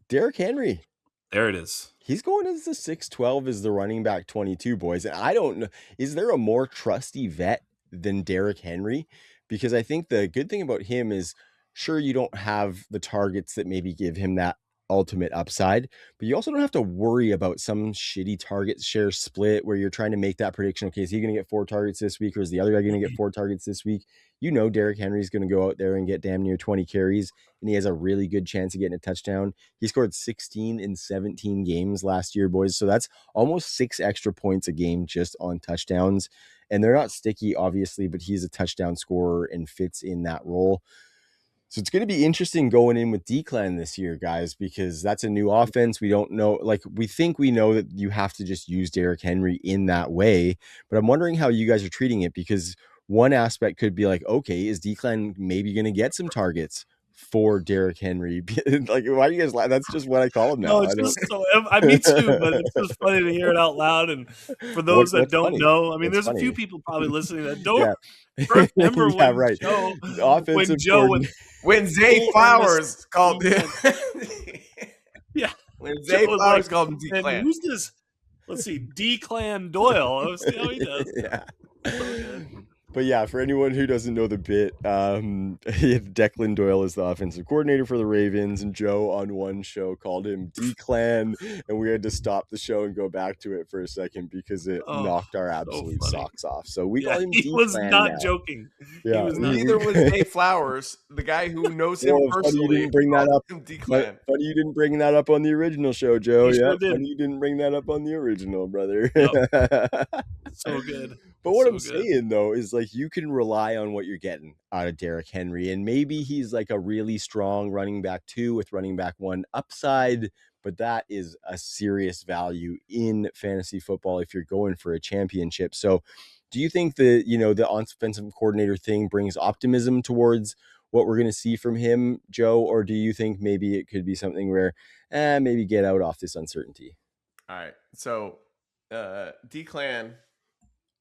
Derrick Henry. There it is. He's going as the 6'12" as the running back 22, boys. And I don't know, is there a more trusty vet than Derrick Henry? Because I think the good thing about him is, sure, you don't have the targets that maybe give him that ultimate upside, but you also don't have to worry about some shitty target share split where you're trying to make that prediction. Okay, is he going to get 4 targets this week, or is the other guy going to get 4 targets this week? Derrick Henry's going to go out there and get damn near 20 carries, and he has a really good chance of getting a touchdown. He scored 16 in 17 games last year, boys. So that's almost 6 extra points a game just on touchdowns. And they're not sticky, obviously, but he's a touchdown scorer and fits in that role. So it's going to be interesting going in with Declan this year, guys, because that's a new offense. We don't know, we think we know that you have to just use Derrick Henry in that way, but I'm wondering how you guys are treating it, because one aspect could be like, okay, is Declan maybe going to get some targets for Derrick Henry? Why do you guys laugh? That's just what I call him now. No, it's just me too, but it's just funny to hear it out loud. And for those that don't know, I mean, there's a few people probably listening that don't remember when Joe, when Zay Flowers called him. When Zay Flowers called him Declan. Who's this? Let's see, Declan Doyle. Let's see how he does. But yeah, for anyone who doesn't know the bit, Declan Doyle is the offensive coordinator for the Ravens, and Joe on one show called him Declan, and we had to stop the show and go back to it for a second because it knocked our absolute socks off. So we call him Declan. He was not joking. Yeah. Neither was Zay Flowers, the guy who knows him personally. Funny you didn't bring that up. Funny you didn't bring that up on the original show, Joe. Funny you didn't bring that up on the original, brother. So good. But what I'm saying, though, is you can rely on what you're getting out of Derrick Henry. And maybe he's a really strong running back 2 with running back 1 upside. But that is a serious value in fantasy football if you're going for a championship. So do you think that, the offensive coordinator thing brings optimism towards what we're going to see from him, Joe? Or do you think maybe it could be something where maybe get out off this uncertainty? All right. So Declan,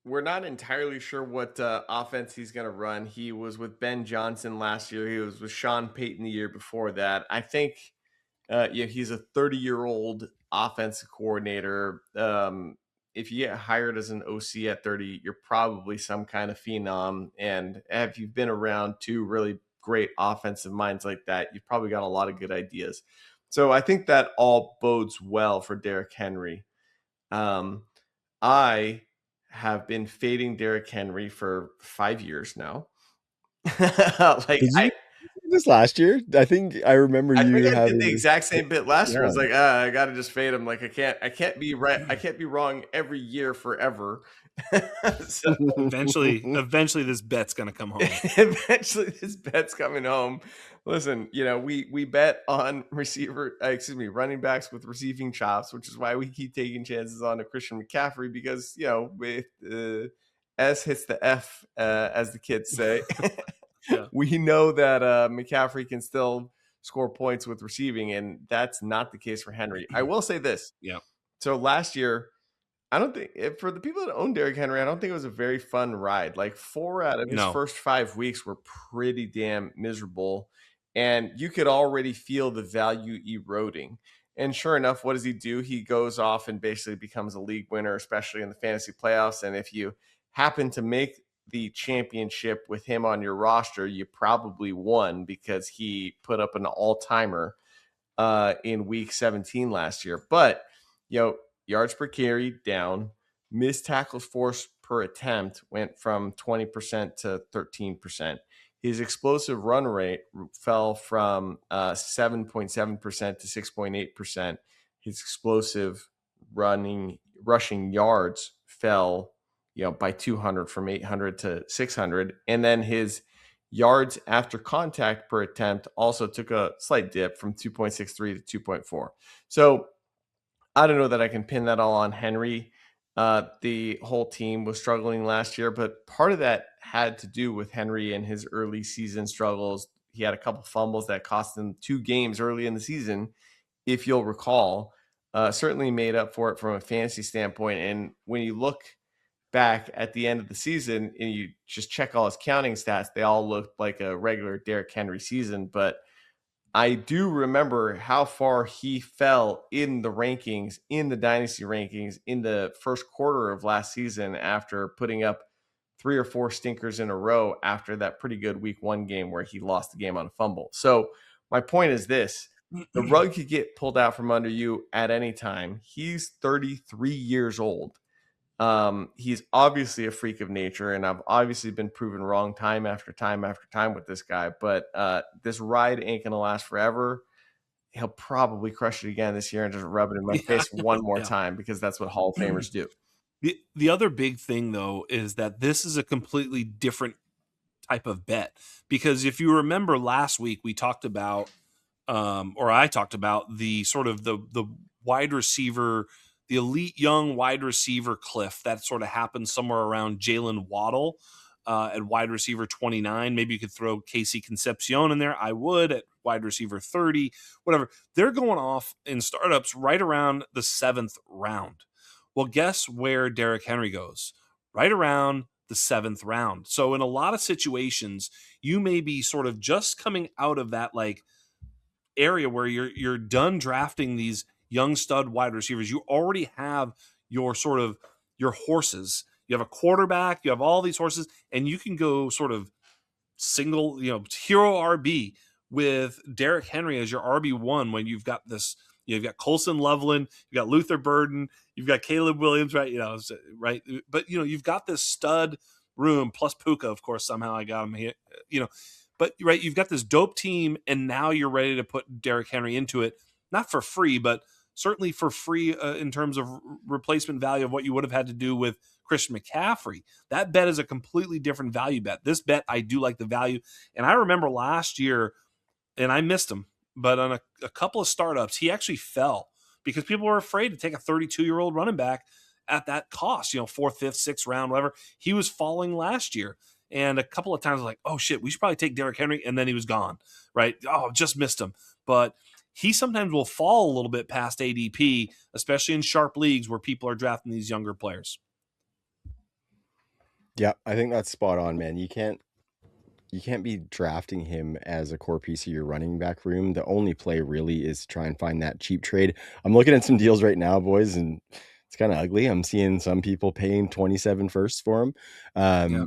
we're not entirely sure what offense he's going to run. He was with Ben Johnson last year. He was with Sean Payton the year before that. I think he's a 30-year-old offensive coordinator. If you get hired as an OC at 30, you're probably some kind of phenom. And if you've been around 2 really great offensive minds like that, you've probably got a lot of good ideas. So I think that all bodes well for Derrick Henry. I have been fading Derrick Henry for 5 years now. This last year, I think I remember I did the exact same bit last year. It was I got to just fade him. I can't be right. I can't be wrong every year forever. So eventually this bet's gonna come home. Eventually this bet's coming home. Listen, we bet on running backs with receiving chops, which is why we keep taking chances on a Christian McCaffrey, because with S hits the F, as the kids say. We know that McCaffrey can still score points with receiving, and that's not the case for Henry. I will say this. Yeah. So last year, I don't think, for the people that own Derrick Henry, I don't think it was a very fun ride. 4 out of his first 5 weeks were pretty damn miserable, and you could already feel the value eroding. And sure enough, what does he do? He goes off and basically becomes a league winner, especially in the fantasy playoffs. And if you happen to make the championship with him on your roster, you probably won because he put up an all-timer in week 17 last year. But, yards per carry down, missed tackles forced per attempt went from 20% to 13%. His explosive run rate fell from 7.7% to 6.8%. His explosive rushing yards fell, by 200 from 800 to 600. And then his yards after contact per attempt also took a slight dip from 2.63 to 2.4. So I don't know that I can pin that all on Henry. The whole team was struggling last year, but part of that had to do with Henry and his early season struggles. He had a couple fumbles that cost him 2 games early in the season, if you'll recall. Certainly made up for it from a fantasy standpoint. And when you look back at the end of the season and you just check all his counting stats, they all looked like a regular Derrick Henry season. But I do remember how far he fell in the rankings, in the dynasty rankings, in the first quarter of last season after putting up 3 or 4 stinkers in a row after that pretty good week 1 game where he lost the game on a fumble. So my point is this: the rug could get pulled out from under you at any time. He's 33 years old. He's obviously a freak of nature, and I've obviously been proven wrong time after time after time with this guy. But this ride ain't gonna last forever. He'll probably crush it again this year and just rub it in my face one more time, because that's what Hall of Famers do. The other big thing, though, is that this is a completely different type of bet, because if you remember last week, we talked about, or I talked about the sort of the wide receiver, the elite young wide receiver cliff that sort of happened somewhere around Jalen Waddle at wide receiver 29. Maybe you could throw Casey Concepcion in there. I would at wide receiver 30, whatever. They're going off in startups right around the 7th round. Well, guess where Derrick Henry goes? Right around the 7th round. So in a lot of situations, you may be sort of just coming out of that like area where you're done drafting these young stud wide receivers. You already have your sort of your horses. You have a quarterback, you have all these horses, and you can go sort of single, hero RB with Derrick Henry as your RB1 when you've got this, you've got Colson Loveland, you've got Luther Burden, you've got Caleb Williams, right? Right. But you've got this stud room plus Puka, of course, somehow I got him here, but right, you've got this dope team, and now you're ready to put Derrick Henry into it, not for free, but certainly for free in terms of replacement value of what you would have had to do with Christian McCaffrey. That bet is a completely different value bet. This bet, I do like the value. And I remember last year, and I missed him, but on a couple of startups, he actually fell because people were afraid to take a 32-year-old running back at that cost, 4th, 5th, 6th round, whatever. He was falling last year. And a couple of times I was like, oh shit, we should probably take Derrick Henry. And then he was gone, right? Oh, just missed him. But he sometimes will fall a little bit past ADP, especially in sharp leagues where people are drafting these younger players. Yeah, I think that's spot on, man. You can't be drafting him as a core piece of your running back room. The only play really is to try and find that cheap trade. I'm looking at some deals right now, boys, and it's kind of ugly. I'm seeing some people paying 27 firsts for him.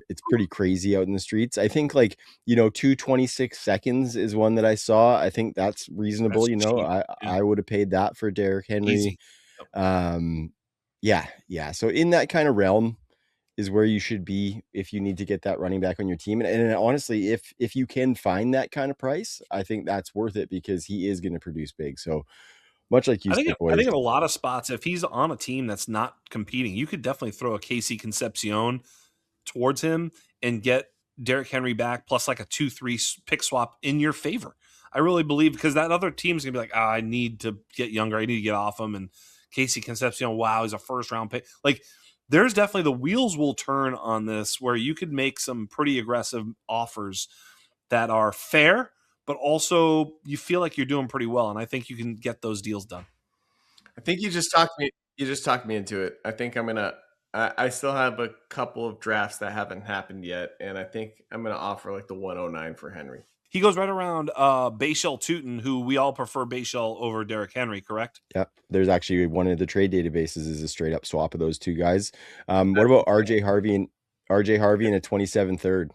It's pretty crazy out in the streets. I think 226 seconds is one that I saw. I think that's reasonable. That's I would have paid that for Derrick Henry. Easy. Yeah. So in that kind of realm is where you should be if you need to get that running back on your team. And honestly, if you can find that kind of price, I think that's worth it because he is going to produce big. So much like you said, boys. I think in a lot of spots, if he's on a team that's not competing, you could definitely throw a Casey Concepcion towards him and get Derrick Henry back plus like a 2-3 pick swap in your favor. I really believe, because that other team's going to be like, I need to get younger. I need to get off him. And Casey Concepcion, wow, he's a first round pick. Like, there's definitely the wheels will turn on this where you could make some pretty aggressive offers that are fair, but also you feel like you're doing pretty well. And I think you can get those deals done. I think you just talked me into it. I think I still have a couple of drafts that haven't happened yet. And I think I'm going to offer like the 109 for Henry. He goes right around Bayshell Tootin, who we all prefer Bayshell over Derrick Henry, correct? Yeah, there's actually one of the trade databases is a straight up swap of those two guys. What about RJ Harvey and RJ Harvey and a 27 third.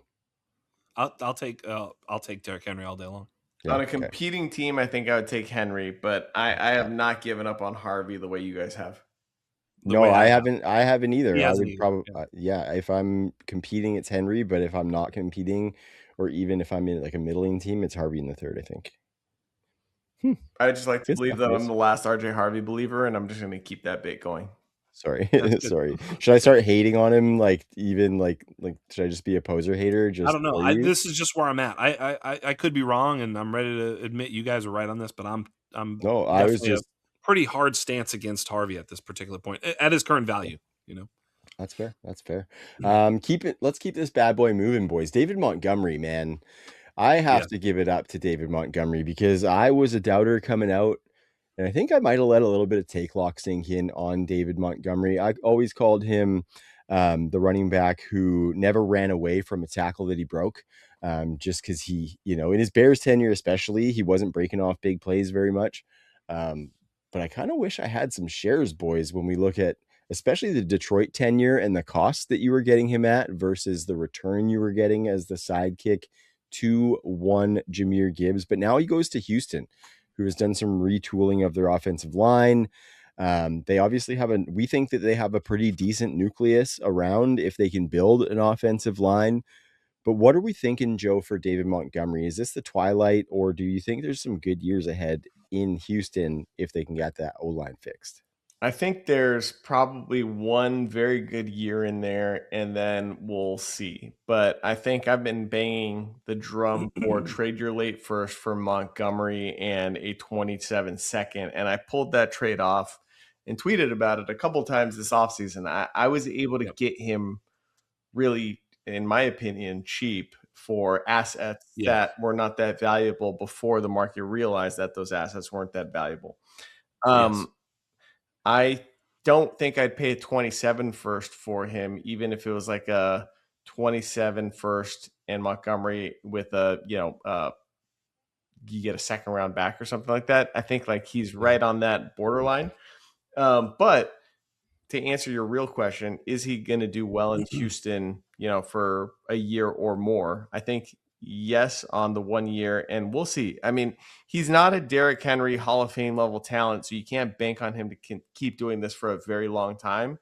I'll take Derrick Henry all day long. Yeah, on a competing team, I think I would take Henry, but I have not given up on Harvey the way you guys have. No, I haven't either. I would either. probably if I'm competing, it's Henry, but if I'm not competing, or even if I'm in like a middling team, it's Harvey in the third, I think. I just like to Good believe stuff, that guys. I'm the last RJ Harvey believer, and I'm just going to keep that bait going. Sorry. That's Sorry. Should I start hating on him? Like even like should I just be a poser hater? Just I don't know. for you? This is just where I'm at. I could be wrong, and I'm ready to admit you guys are right on this, but I'm No, I was definitely just a pretty hard stance against Harvey at this particular point at his current value. You know. That's fair. That's fair. Let's keep this bad boy moving, boys. David Montgomery, man. I have to give it up to David Montgomery because I was a doubter coming out, and I think I might have let a little bit of take lock sink in on David Montgomery. I always called him the running back who never ran away from a tackle that he broke. Just because he, in his Bears tenure especially, he wasn't breaking off big plays very much. But I kind of wish I had some shares, boys, when we look at especially the Detroit tenure and the cost that you were getting him at versus the return you were getting as the sidekick to one Jahmyr Gibbs. But now he goes to Houston, who has done some retooling of their offensive line. They obviously we think that they have a pretty decent nucleus around if they can build an offensive line. But what are we thinking, Joe, for David Montgomery? Is this the twilight, or do you think there's some good years ahead in Houston if they can get that O-line fixed? I think there's probably one very good year in there, and then we'll see. But I think I've been banging the drum for trade your late first for Montgomery and a 27 second, and I pulled that trade off and tweeted about it a couple times this offseason. I was able to get him really, in my opinion, cheap for assets that were not that valuable before the market realized that those assets weren't that valuable. I don't think I'd pay a 27 first for him, even if it was like a 27 first and Montgomery with you get a second round back or something like that. I think like he's right on that borderline. But to answer your real question, is he going to do well in Houston, for a year or more? I think yes on the 1 year, and we'll see. I mean, he's not a Derrick Henry Hall of Fame level talent, so you can't bank on him to keep doing this for a very long time.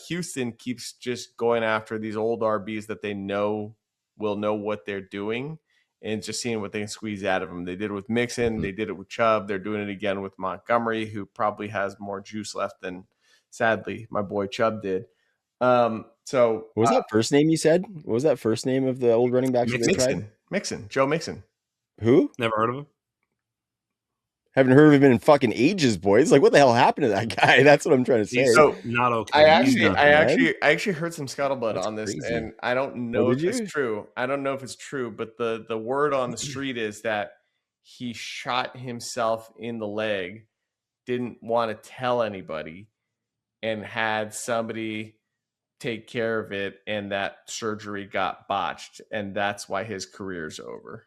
Houston keeps just going after these old RBs that they know will know what they're doing and just seeing what they can squeeze out of them. They did it with Mixon. They did it with Chubb. They're doing it again with Montgomery, who probably has more juice left than, sadly, my boy Chubb did. So what was that first name you said? What was that first name of the old running back? Mixon, Joe Mixon. Who? Never heard of him. Haven't heard of him in fucking ages, boys. Like, what the hell happened to that guy? That's what I'm trying to say. So not okay. I actually heard some scuttlebutt on this, crazy. And I don't know if it's true. I don't know if it's true, but the word on the street is that he shot himself in the leg, didn't want to tell anybody, and had somebody take care of it, and that surgery got botched, and that's why his career's over.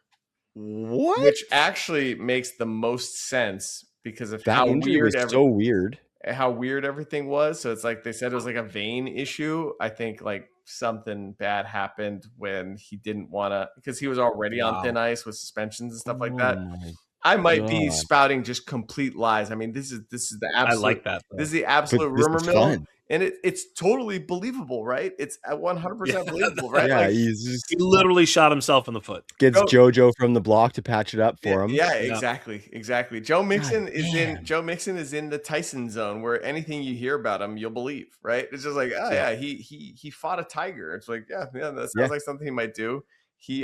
What? Which actually makes the most sense because of that how injury weird was so weird. How weird everything was. So it's like they said it was like a vein issue. I think like something bad happened when he didn't want to, because he was already on thin ice with suspensions and stuff like that. I might be spouting just complete lies. I mean, this is the absolute. I like that. This is the absolute rumor mill, and it's totally believable, right? It's 100% believable, right? Yeah, like, he literally shot himself in the foot. Gets JoJo from the block to patch it up for him. Yeah, exactly. Joe Mixon is in the Tyson zone where anything you hear about him, you'll believe, right? It's just like, he fought a tiger. It's like, that sounds like something he might do. He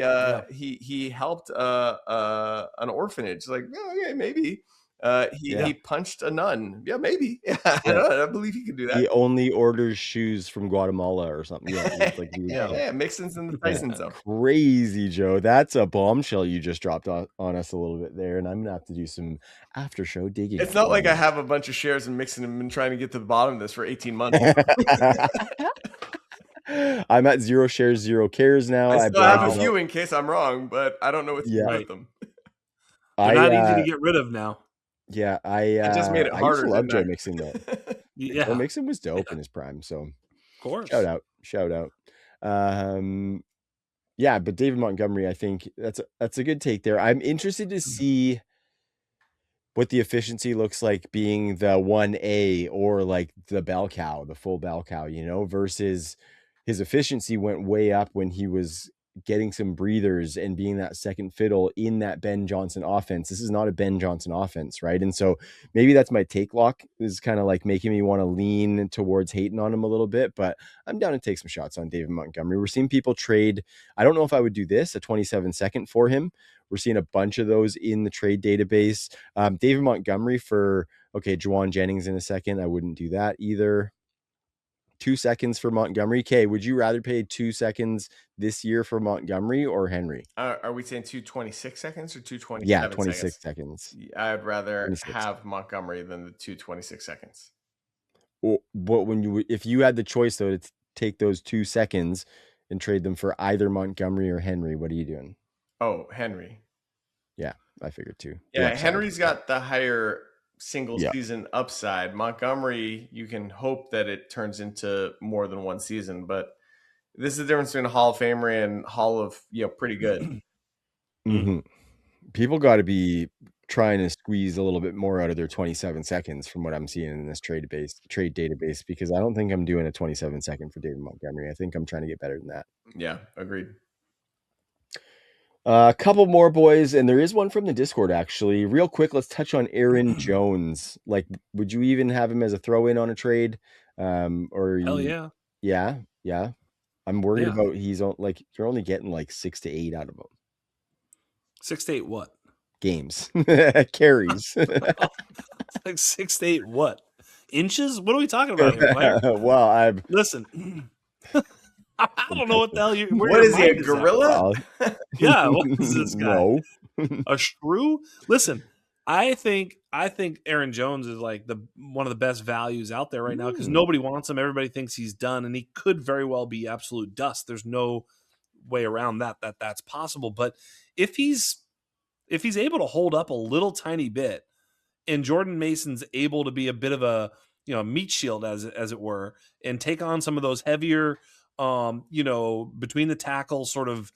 helped an orphanage. Like, okay, maybe. He punched a nun. Yeah, maybe. Yeah, I believe he could do that. He only orders shoes from Guatemala or something. Yeah, Mixon's in the Tyson zone. Crazy, Joe. That's a bombshell you just dropped on us a little bit there, and I'm gonna have to do some after show digging. It's not like I have a bunch of shares in Mixon and been trying to get to the bottom of this for 18 months. I'm at 0 shares, 0 cares now. I still have a few in case I'm wrong, but I don't know what to do with them. They're not easy to get rid of now. Yeah, I just made it harder. I used to love Joe Mixon though. Joe Mixon was dope in his prime. So of course. Shout out. Yeah, but David Montgomery, I think that's a good take there. I'm interested to see what the efficiency looks like being the 1A or like the bell cow, the full bell cow, versus his efficiency went way up when he was getting some breathers and being that second fiddle in that Ben Johnson offense. This is not a Ben Johnson offense, right? And so maybe that's my take lock, is kind of like making me want to lean towards hating on him a little bit, but I'm down to take some shots on David Montgomery. We're seeing people trade. I don't know if I would do this, a 27-second for him. We're seeing a bunch of those in the trade database. David Montgomery for, Juwan Jennings in a second. I wouldn't do that either. 2 seconds for Montgomery. Kay, would you rather pay 2 seconds this year for Montgomery or Henry? Are we saying 226 seconds or 227 Yeah, 26 seconds. I'd rather 26. have Montgomery than the 226 seconds. But if you had the choice though to take those 2 seconds and trade them for either Montgomery or Henry, what are you doing? Oh, Henry. Yeah, I figured too. Yeah, Henry's got the higher single Yeah. season upside. Montgomery, you can hope that it turns into more than one season, but this is the difference between a Hall of Famer and Hall of, pretty good. Mhm. People got to be trying to squeeze a little bit more out of their 27 seconds from what I'm seeing in this trade database, because I don't think I'm doing a 27-second for David Montgomery. I think I'm trying to get better than that. Yeah, agreed. A couple more, boys, and there is one from the Discord, actually. Real quick, let's touch on Aaron Jones. Like, would you even have him as a throw-in on a trade? Or Hell yeah. Yeah. I'm worried about you're only getting like 6 to 8 out of him. 6 to 8 what? Games. Carries. It's like 6 to 8 what? Inches? What are we talking about here? Well, listen. I don't know what the hell you're. What is he, a gorilla? Yeah, what is this guy? No. A shrew? Listen, I think Aaron Jones is like one of the best values out there right now, because nobody wants him. Everybody thinks he's done, and he could very well be absolute dust. There's no way around that's possible. But if he's able to hold up a little tiny bit, and Jordan Mason's able to be a bit of a meat shield as it were, and take on some of those heavier between the tackles sort of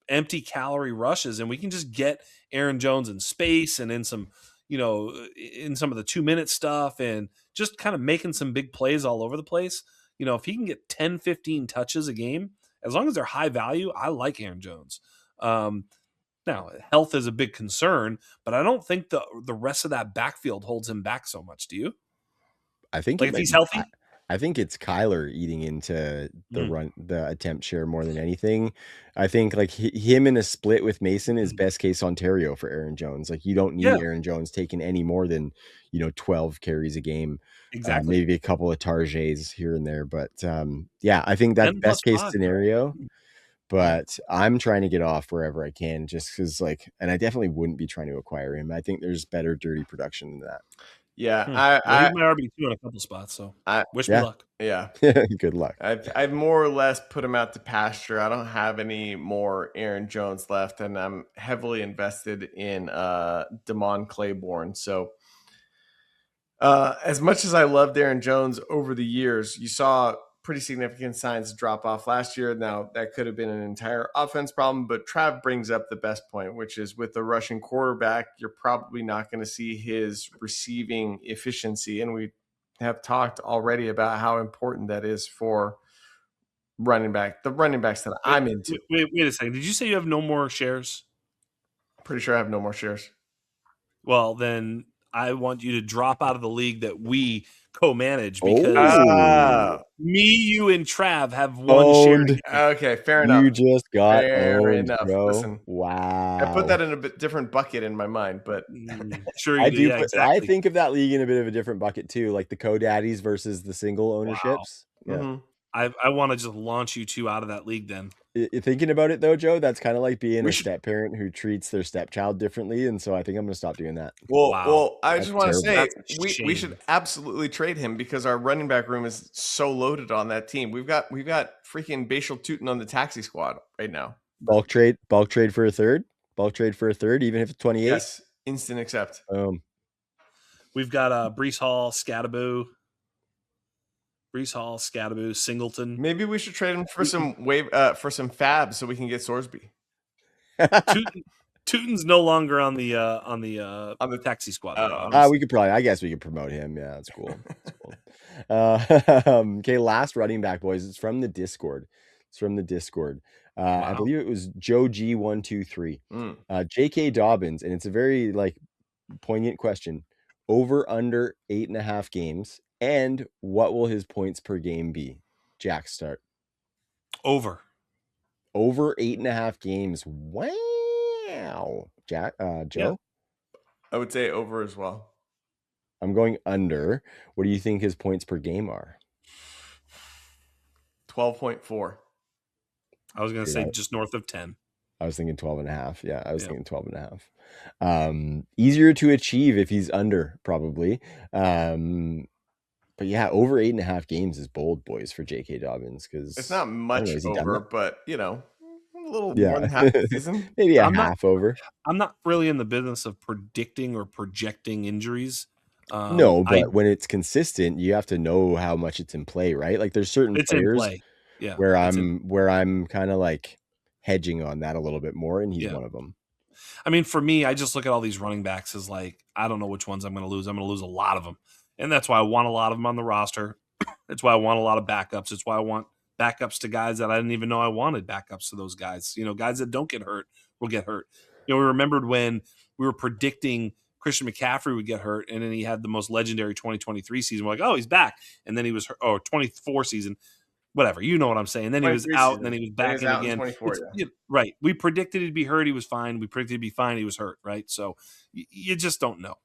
empty calorie rushes, and we can just get Aaron Jones in space and in some in some of the 2-minute stuff, and just kind of making some big plays all over the place. If he can get 10-15 touches a game, as long as they're high value, I like Aaron Jones. Now, health is a big concern, but I don't think the rest of that backfield holds him back so much. Do you? I think if he's healthy, I think it's Kyler eating into the attempt share more than anything. I think like him in a split with Mason is best case Ontario for Aaron Jones. Like, you don't need Aaron Jones taking any more than 12 carries a game. Exactly. Maybe a couple of Tarjets here and there, but I think that's best case scenario. But I'm trying to get off wherever I can, just because and I definitely wouldn't be trying to acquire him. I think there's better dirty production than that. Yeah, he's my RB2 in a couple spots, so wish me luck. Yeah, good luck. I've more or less put him out to pasture. I don't have any more Aaron Jones left, and I'm heavily invested in Damon Claiborne. So, as much as I loved Aaron Jones over the years, you saw pretty significant signs of drop off last year. Now, that could have been an entire offense problem, but Trav brings up the best point, which is with the rushing quarterback, you're probably not going to see his receiving efficiency. And we have talked already about how important that is for the running backs that I'm into. Wait a second. Did you say you have no more shares? Pretty sure I have no more shares. Well, then I want you to drop out of the league that we co-manage, because me, you, and Trav have one share. Okay, fair enough. You just got fair owned, enough. bro. Listen, wow. I put that in a bit different bucket in my mind, but sure you do. Yeah, exactly. I think of that league in a bit of a different bucket too, like the co-daddies versus the single ownerships. Wow. Yeah. I want to just launch you two out of that league then. You're thinking about it though, Joe, that's kind of like being a step parent who treats their stepchild differently, and so I think I'm going to stop doing that. Well, I just want to say we should absolutely trade him, because our running back room is so loaded on that team. We've got freaking Bashal Tootin on the taxi squad right now. Bulk trade for a third, even if it's 28. Yes, instant accept. We've got Brees Hall, Scattaboo. Brees Hall, Scadaboo, Singleton. Maybe we should trade him for some for some fabs so we can get Sorsby Tootin's no longer on the taxi squad. Oh, we could probably, I guess we could promote him. Yeah, that's cool. That's cool. Okay, last running back, boys. It's from the Discord. Wow. I believe it was Joe G123. J.K. Dobbins, and it's a very like poignant question. Over under 8.5 games, and what will his points per game be? Jax, start. Over 8.5 games. Wow. Joe? Yeah. I would say over as well. I'm going under. What do you think his points per game are? 12.4. I was going to say just north of 10. I was thinking 12.5. Yeah, I was thinking 12.5. Easier to achieve if he's under, probably. But yeah, over 8.5 games is bold, boys, for J.K. Dobbins, because it's not much over, but a little more than half the season. Maybe half over. I'm not really in the business of predicting or projecting injuries. No, but when it's consistent, you have to know how much it's in play, right? Like there's certain players where I'm kind of like hedging on that a little bit more, and he's one of them. I mean, for me, I just look at all these running backs as like, I don't know which ones I'm going to lose. I'm going to lose a lot of them. And that's why I want a lot of them on the roster. That's why I want a lot of backups. It's why I want backups to guys that I didn't even know I wanted backups to those guys. Guys that don't get hurt will get hurt. We remembered when we were predicting Christian McCaffrey would get hurt, and then he had the most legendary 2023 season. We're like, oh, he's back. And then he was hurt, 24 season, whatever. You know what I'm saying. Then he was out, and then he was back in again. Right. We predicted he'd be hurt. He was fine. We predicted he'd be fine. He was hurt. Right. So you just don't know.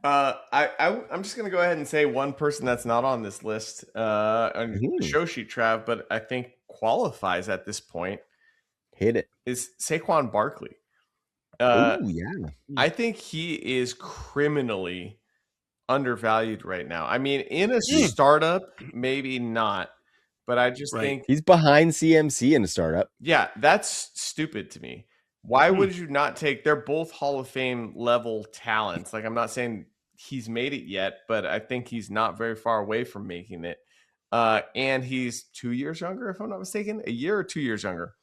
I'm just going to go ahead and say one person that's not on this list on the show sheet, Trav, but I think qualifies at this point. Hit it. Is Saquon Barkley. I think he is criminally undervalued right now. I mean, in a startup, maybe not, but I just think he's behind CMC in a startup. Yeah, that's stupid to me. Why would you not take? They're both Hall of Fame level talents. Like, I'm not saying he's made it yet, but I think he's not very far away from making it. And he's 2 years younger, if I'm not mistaken, a year or 2 years younger.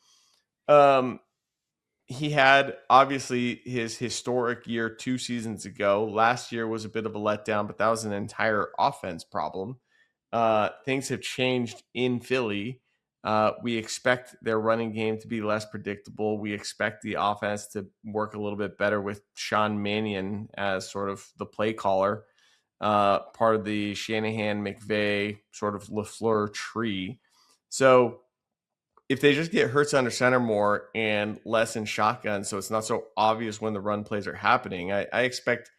He had obviously his historic year 2 seasons ago. Last year was a bit of a letdown, but that was an entire offense problem. Things have changed in Philly. We expect their running game to be less predictable. We expect the offense to work a little bit better with Sean Mannion as sort of the play caller, part of the Shanahan-McVay sort of LaFleur tree. So if they just get Hurts under center more and less in shotgun, so it's not so obvious when the run plays are happening, I expect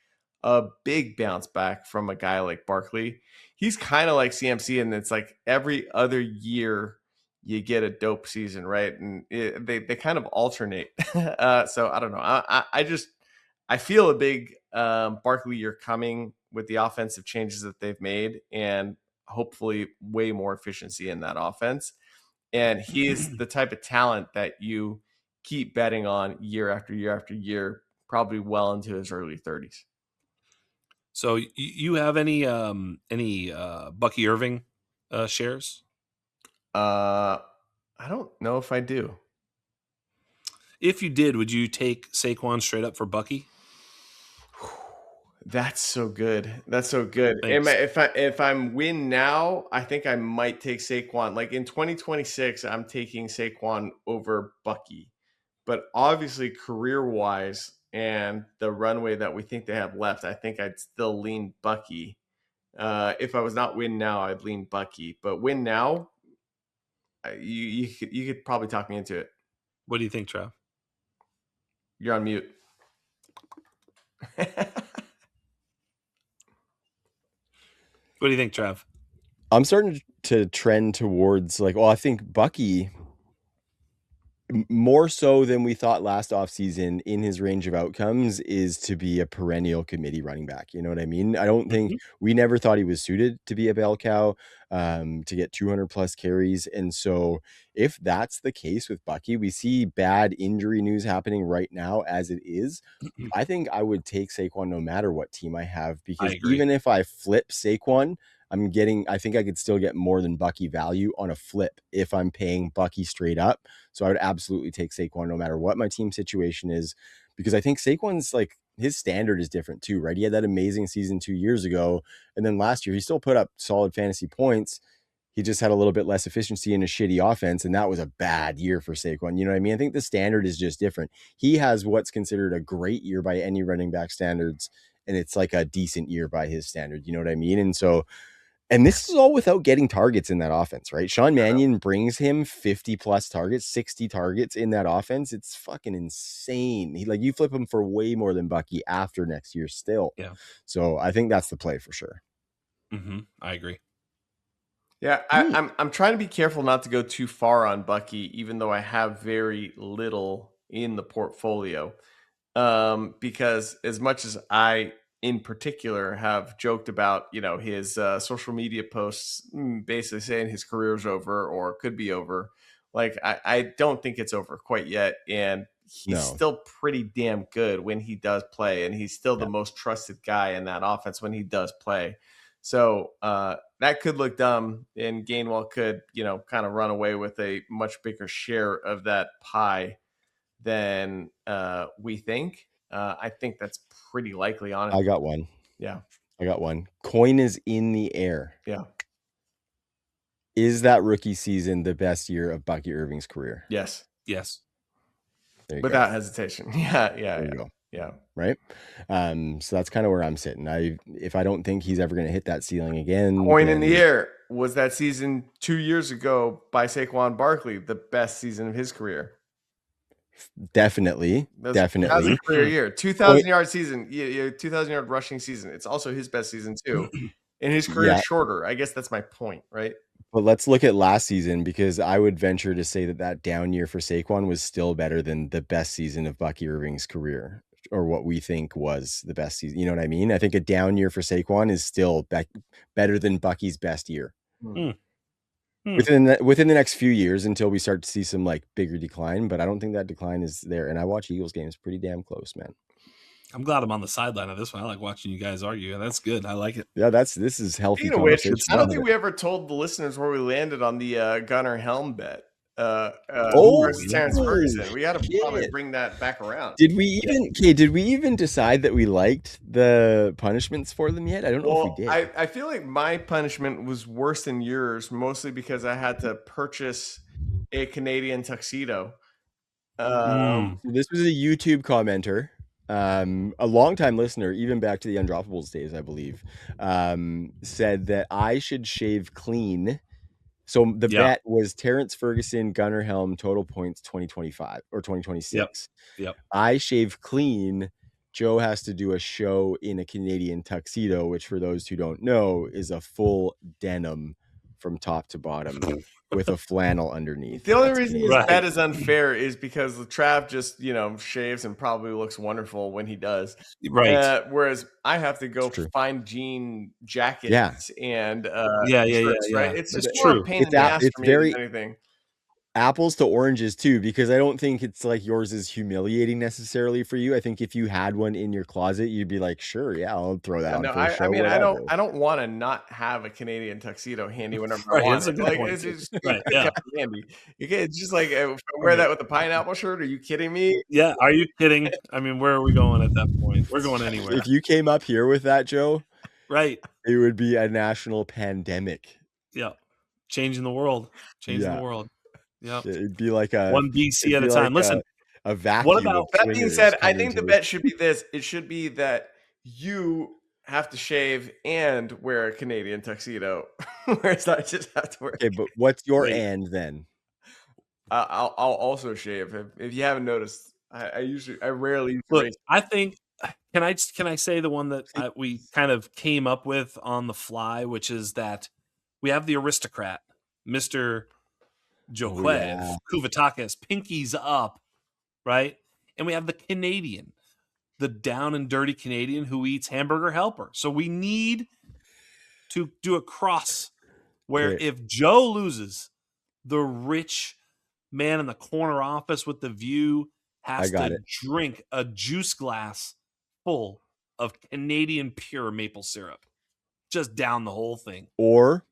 a big bounce back from a guy like Barkley. He's kind of like CMC, and it's like every other year you get a dope season, right? And they kind of alternate. So I don't know. I feel a big Barkley year coming with the offensive changes that they've made, and hopefully way more efficiency in that offense. And he is the type of talent that you keep betting on year after year after year, probably well into his early 30s. So you have any Bucky Irving shares? I don't know if I do. If you did, would you take Saquon straight up for Bucky? That's so good. That's so good. If I'm win now, I think I might take Saquon. Like in 2026, I'm taking Saquon over Bucky. But obviously, career-wise and the runway that we think they have left, I think I'd still lean Bucky. If I was not win now, I'd lean Bucky. But win now, you could probably talk me into it. What do you think, Trav? You're on mute. What do you think, Trav? I'm starting to trend towards I think Bucky, more so than we thought last offseason in his range of outcomes, is to be a perennial committee running back. You know what I mean? I don't think we never thought he was suited to be a bell cow, to get 200 plus carries. And so if that's the case with Bucky, we see bad injury news happening right now as it is. I think I would take Saquon no matter what team I have, because even if I flip Saquon, I think I could still get more than Bucky value on a flip if I'm paying Bucky straight up. So I would absolutely take Saquon no matter what my team situation is, because I think Saquon's like, his standard is different too, right? He had that amazing season 2 years ago. And then last year, he still put up solid fantasy points. He just had a little bit less efficiency in a shitty offense. And that was a bad year for Saquon. You know what I mean? I think the standard is just different. He has what's considered a great year by any running back standards, and it's like a decent year by his standard. You know what I mean? And so, and this is all without getting targets in that offense, right? Sean Mannion brings him 50 plus targets, 60 targets in that offense. It's fucking insane. You flip him for way more than Bucky after next year still. Yeah. So I think that's the play for sure. I agree. Yeah, I'm trying to be careful not to go too far on Bucky, even though I have very little in the portfolio. Because as much as I, in particular, have joked about, his social media posts basically saying his career's over or could be over, I don't think it's over quite yet. And he's still pretty damn good when he does play. And he's still the most trusted guy in that offense when he does play. So that could look dumb, and Gainwell could, kind of run away with a much bigger share of that pie than we think. I think that's pretty likely, honestly. I got one. Yeah. I got one. Coin is in the air. Yeah. Is that rookie season the best year of Bucky Irving's career? Yes. Without hesitation. Yeah. There you go. Yeah. Right. So that's kind of where I'm sitting. If I don't think he's ever going to hit that ceiling again. Coin in the air. Was that season 2 years ago by Saquon Barkley the best season of his career? Definitely. That was a career year. 2,000 yard season. 2,000 yard rushing season. It's also his best season too. And his career is shorter. I guess that's my point, right? But let's look at last season, because I would venture to say that down year for Saquon was still better than the best season of Bucky Irving's career, or what we think was the best season. You know what I mean? I think a down year for Saquon is still better than Bucky's best year. Within the next few years, until we start to see some bigger decline. But I don't think that decline is there. And I watch Eagles games pretty damn close, man. I'm glad I'm on the sideline of this one. I like watching you guys argue. That's good. I like it. Yeah, this is healthy conversation. I don't think we ever told the listeners where we landed on the Gunnar Helm bet. Versus Terrence Ferguson. We got to probably bring that back around. Did we even decide that we liked the punishments for them yet? I don't know if we did. I feel like my punishment was worse than yours, mostly because I had to purchase a Canadian tuxedo. This was a YouTube commenter, a longtime listener, even back to the Undroppables days, I believe, said that I should shave clean. So the bet was Terrence Ferguson, Gunnar Helm, total points 2025 or 2026. Yep. I shave clean. Joe has to do a show in a Canadian tuxedo, which for those who don't know is a full denim from top to bottom with a flannel underneath. The only reason his bet is unfair is because Trav just, shaves and probably looks wonderful when he does. Right. Whereas I have to go find jean jackets and shirts, right? It's just true. Pain in the ass for me than anything. Apples to oranges too, because I don't think it's like yours is humiliating necessarily for you. I think if you had one in your closet, you'd be like, sure, yeah, I'll throw that on for a show. I mean, I don't want to not have a Canadian tuxedo handy whenever I want it. It's just handy. It's just like, if I wear that with a pineapple shirt, are you kidding me? Yeah, are you kidding? I mean, where are we going at that point? We're going anywhere. If you came up here with that, Joe, right, it would be a national pandemic. Yeah, changing the world. The world. Yeah, it'd be like one BC at a time. Listen, a vacuum. What about that being said? I think the bet should be this. It should be that you have to shave and wear a Canadian tuxedo, whereas I just have to wear. Okay, but what's your and then? I'll also shave. If you haven't noticed, I rarely. Look, I think. Can I say the one that we kind of came up with on the fly, which is that we have the aristocrat, Mr. Joquev, Kuvetakis, pinkies up, right? And we have the Canadian, the down and dirty Canadian who eats hamburger helper. So we need to do a cross where if Joe loses, the rich man in the corner office with the view has to drink a juice glass full of Canadian pure maple syrup. just down the whole thing. Or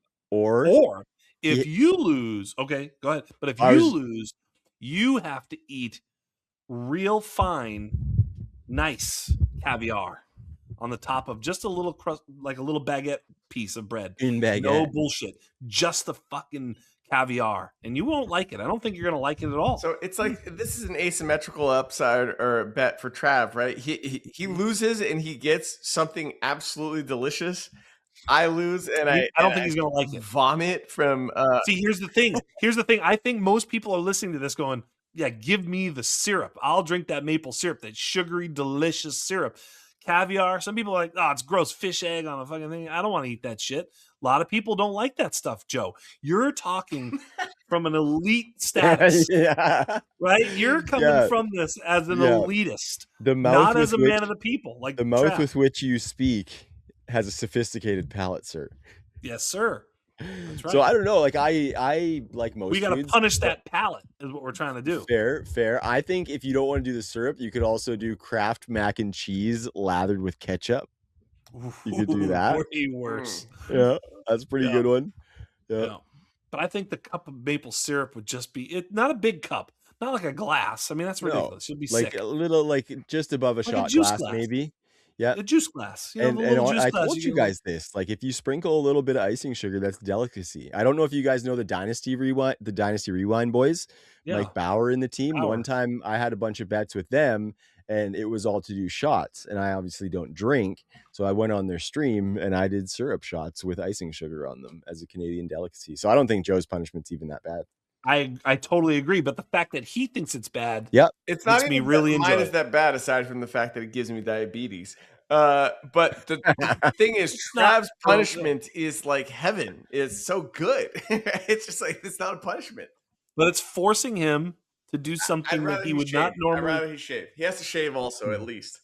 if you lose, okay, go ahead. But if you lose, you have to eat real fine, nice caviar on the top of just a little crust, like a little baguette piece of bread. Une baguette. No bullshit. Just the fucking caviar. And you won't like it. I don't think you're going to like it at all. So it's like, this is an asymmetrical upside or bet for Trav, right? He loses and he gets something absolutely delicious. I lose and I don't think he's going to like it. Vomit from. See, here's the thing. I think most people are listening to this going, yeah, give me the syrup. I'll drink that maple syrup, that sugary, delicious syrup. Caviar. Some people are like, oh, it's gross. Fish egg on the fucking thing. I don't want to eat that shit. A lot of people don't like that stuff, Joe. You're talking from an elite status, right? You're coming from this as an elitist, not as a man of the people. Like the mouth Trav. with which you speak has a sophisticated palate, sir. Yes, sir. That's right. So I don't know. Like I like most. We got to punish that palate is what we're trying to do. Fair. I think if you don't want to do the syrup, you could also do Kraft mac and cheese lathered with ketchup. You could do that. Way worse. Yeah, that's a pretty good one. Yeah. But I think the cup of maple syrup would just be not a big cup, not like a glass. I mean, that's ridiculous. You'd be like sick. A little, like just above a shot glass, maybe. Yeah, a juice glass. And I told you guys this. Like, if you sprinkle a little bit of icing sugar, that's delicacy. I don't know if you guys know the Dynasty Rewind boys, Mike Bauer in the team. One time, I had a bunch of bets with them, and it was all to do shots. And I obviously don't drink, so I went on their stream and I did syrup shots with icing sugar on them as a Canadian delicacy. So I don't think Joe's punishment's even that bad. I totally agree, but the fact that he thinks it's bad, it's not makes me really enjoy mine is that bad. Aside from the fact that it gives me diabetes, but the thing is, Trav's punishment is like heaven. It's so good. It's just like, it's not a punishment, but it's forcing him to do something that he would not normally. I'd rather he shave. He has to shave also, at least.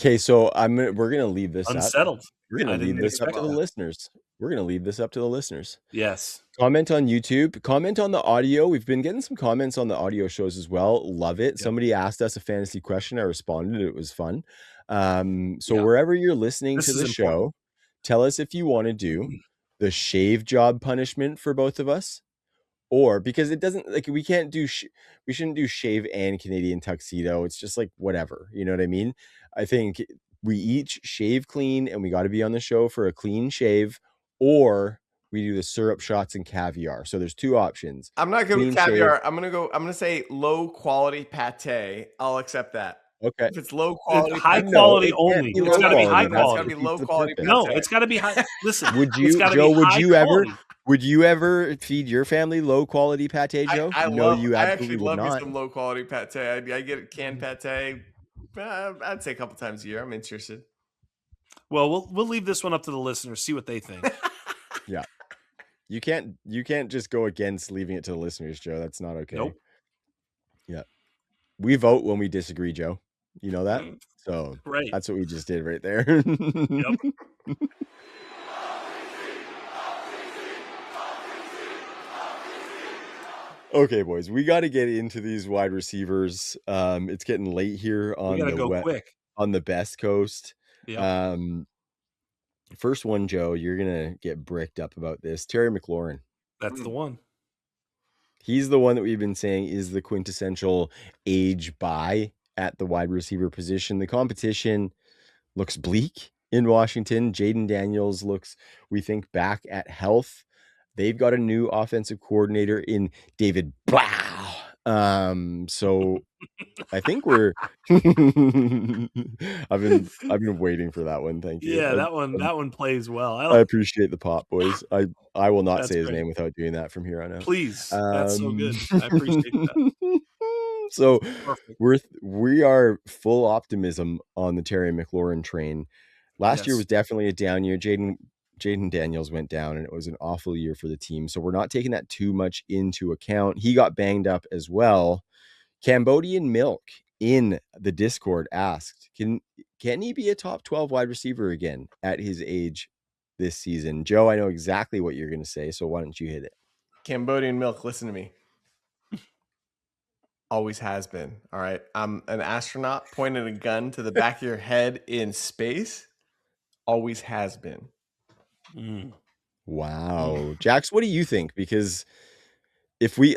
Okay, so we're gonna leave this unsettled. We're gonna leave this up to the listeners. We're going to leave this up to the listeners. Yes. Comment on YouTube. Comment on the audio. We've been getting some comments on the audio shows as well. Love it. Yep. Somebody asked us a fantasy question. I responded. It was fun. So wherever you're listening to the show, tell us if you want to do the shave job punishment for both of us, or because it doesn't, like, we can't do, we shouldn't do shave and Canadian tuxedo. It's just like, whatever, you know what I mean? I think we each shave clean and we got to be on the show for a clean shave, or we do the syrup shots and caviar. So there's two options. I'm not good with caviar. I'm going to say low quality pate. I'll accept that. Okay. If it's low quality, it's high quality only. It's got to be high quality. It's got to be low quality. No, it's got to be high. Listen, would you, Joe, would you ever feed your family low quality pate, Joe? I actually love me some low quality pate. I get canned pate. I'd say a couple times a year. I'm interested. Well, we'll leave this one up to the listeners. See what they think. Yeah, you can't just go against leaving it to the listeners, Joe. That's not okay. Nope. Yeah, we vote when we disagree, Joe. You know that. So right. That's what we just did right there. Yep. Okay, boys, we got to get into these wide receivers. It's getting late here on on the Best Coast. Yep. First one, Joe, you're gonna get bricked up about this. Terry McLaurin. That's the one. He's the one that we've been saying is the quintessential age buy at the wide receiver position. The competition looks bleak in Washington. Jaden Daniels looks, we think, back at health. They've got a new offensive coordinator in David Blau. So I think we're I've been waiting for that one. Thank you. Yeah, that one plays well. I appreciate the pop, boys. I will not say his name without doing that from here on out. Please. That's so good. I appreciate that. So we are full optimism on the Terry McLaurin train. Last year was definitely a down year. Jaden Daniels went down, and it was an awful year for the team. So we're not taking that too much into account. He got banged up as well. Cambodian Milk in the Discord asked, can he be a top 12 wide receiver again at his age this season? Joe, I know exactly what you're going to say, so why don't you hit it? Cambodian Milk, listen to me. Always has been. All right. I'm an astronaut pointing a gun to the back of your head in space. Always has been. Wow. Jax, what do you think? Because if we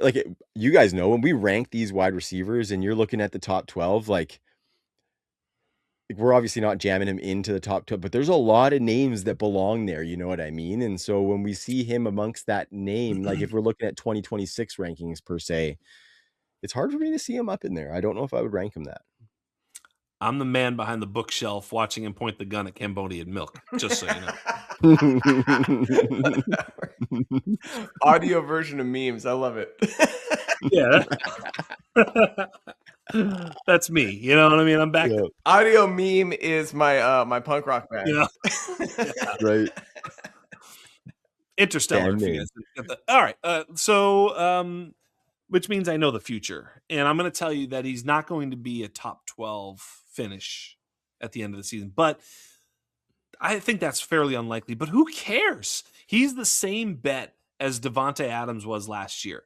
you guys know when we rank these wide receivers and you're looking at the top 12, like we're obviously not jamming him into the top 12, but there's a lot of names that belong there. You know what I mean? And so when we see him amongst that name, like if we're looking at 2026 rankings per se, it's hard for me to see him up in there. I don't know if I would rank him that. I'm the man behind the bookshelf watching him point the gun at Cambodian milk, just so you know. Audio version of memes. I love it. Yeah. That's me. You know what I mean? I'm back. Yeah. Audio meme is my my punk rock band. You know? Right. Interstellar. If you guys didn't get that. All right. So which means I know the future. And I'm going to tell you that he's not going to be a top 12 finish at the end of the season. But I think that's fairly unlikely. But who cares? He's the same bet as Devontae Adams was last year.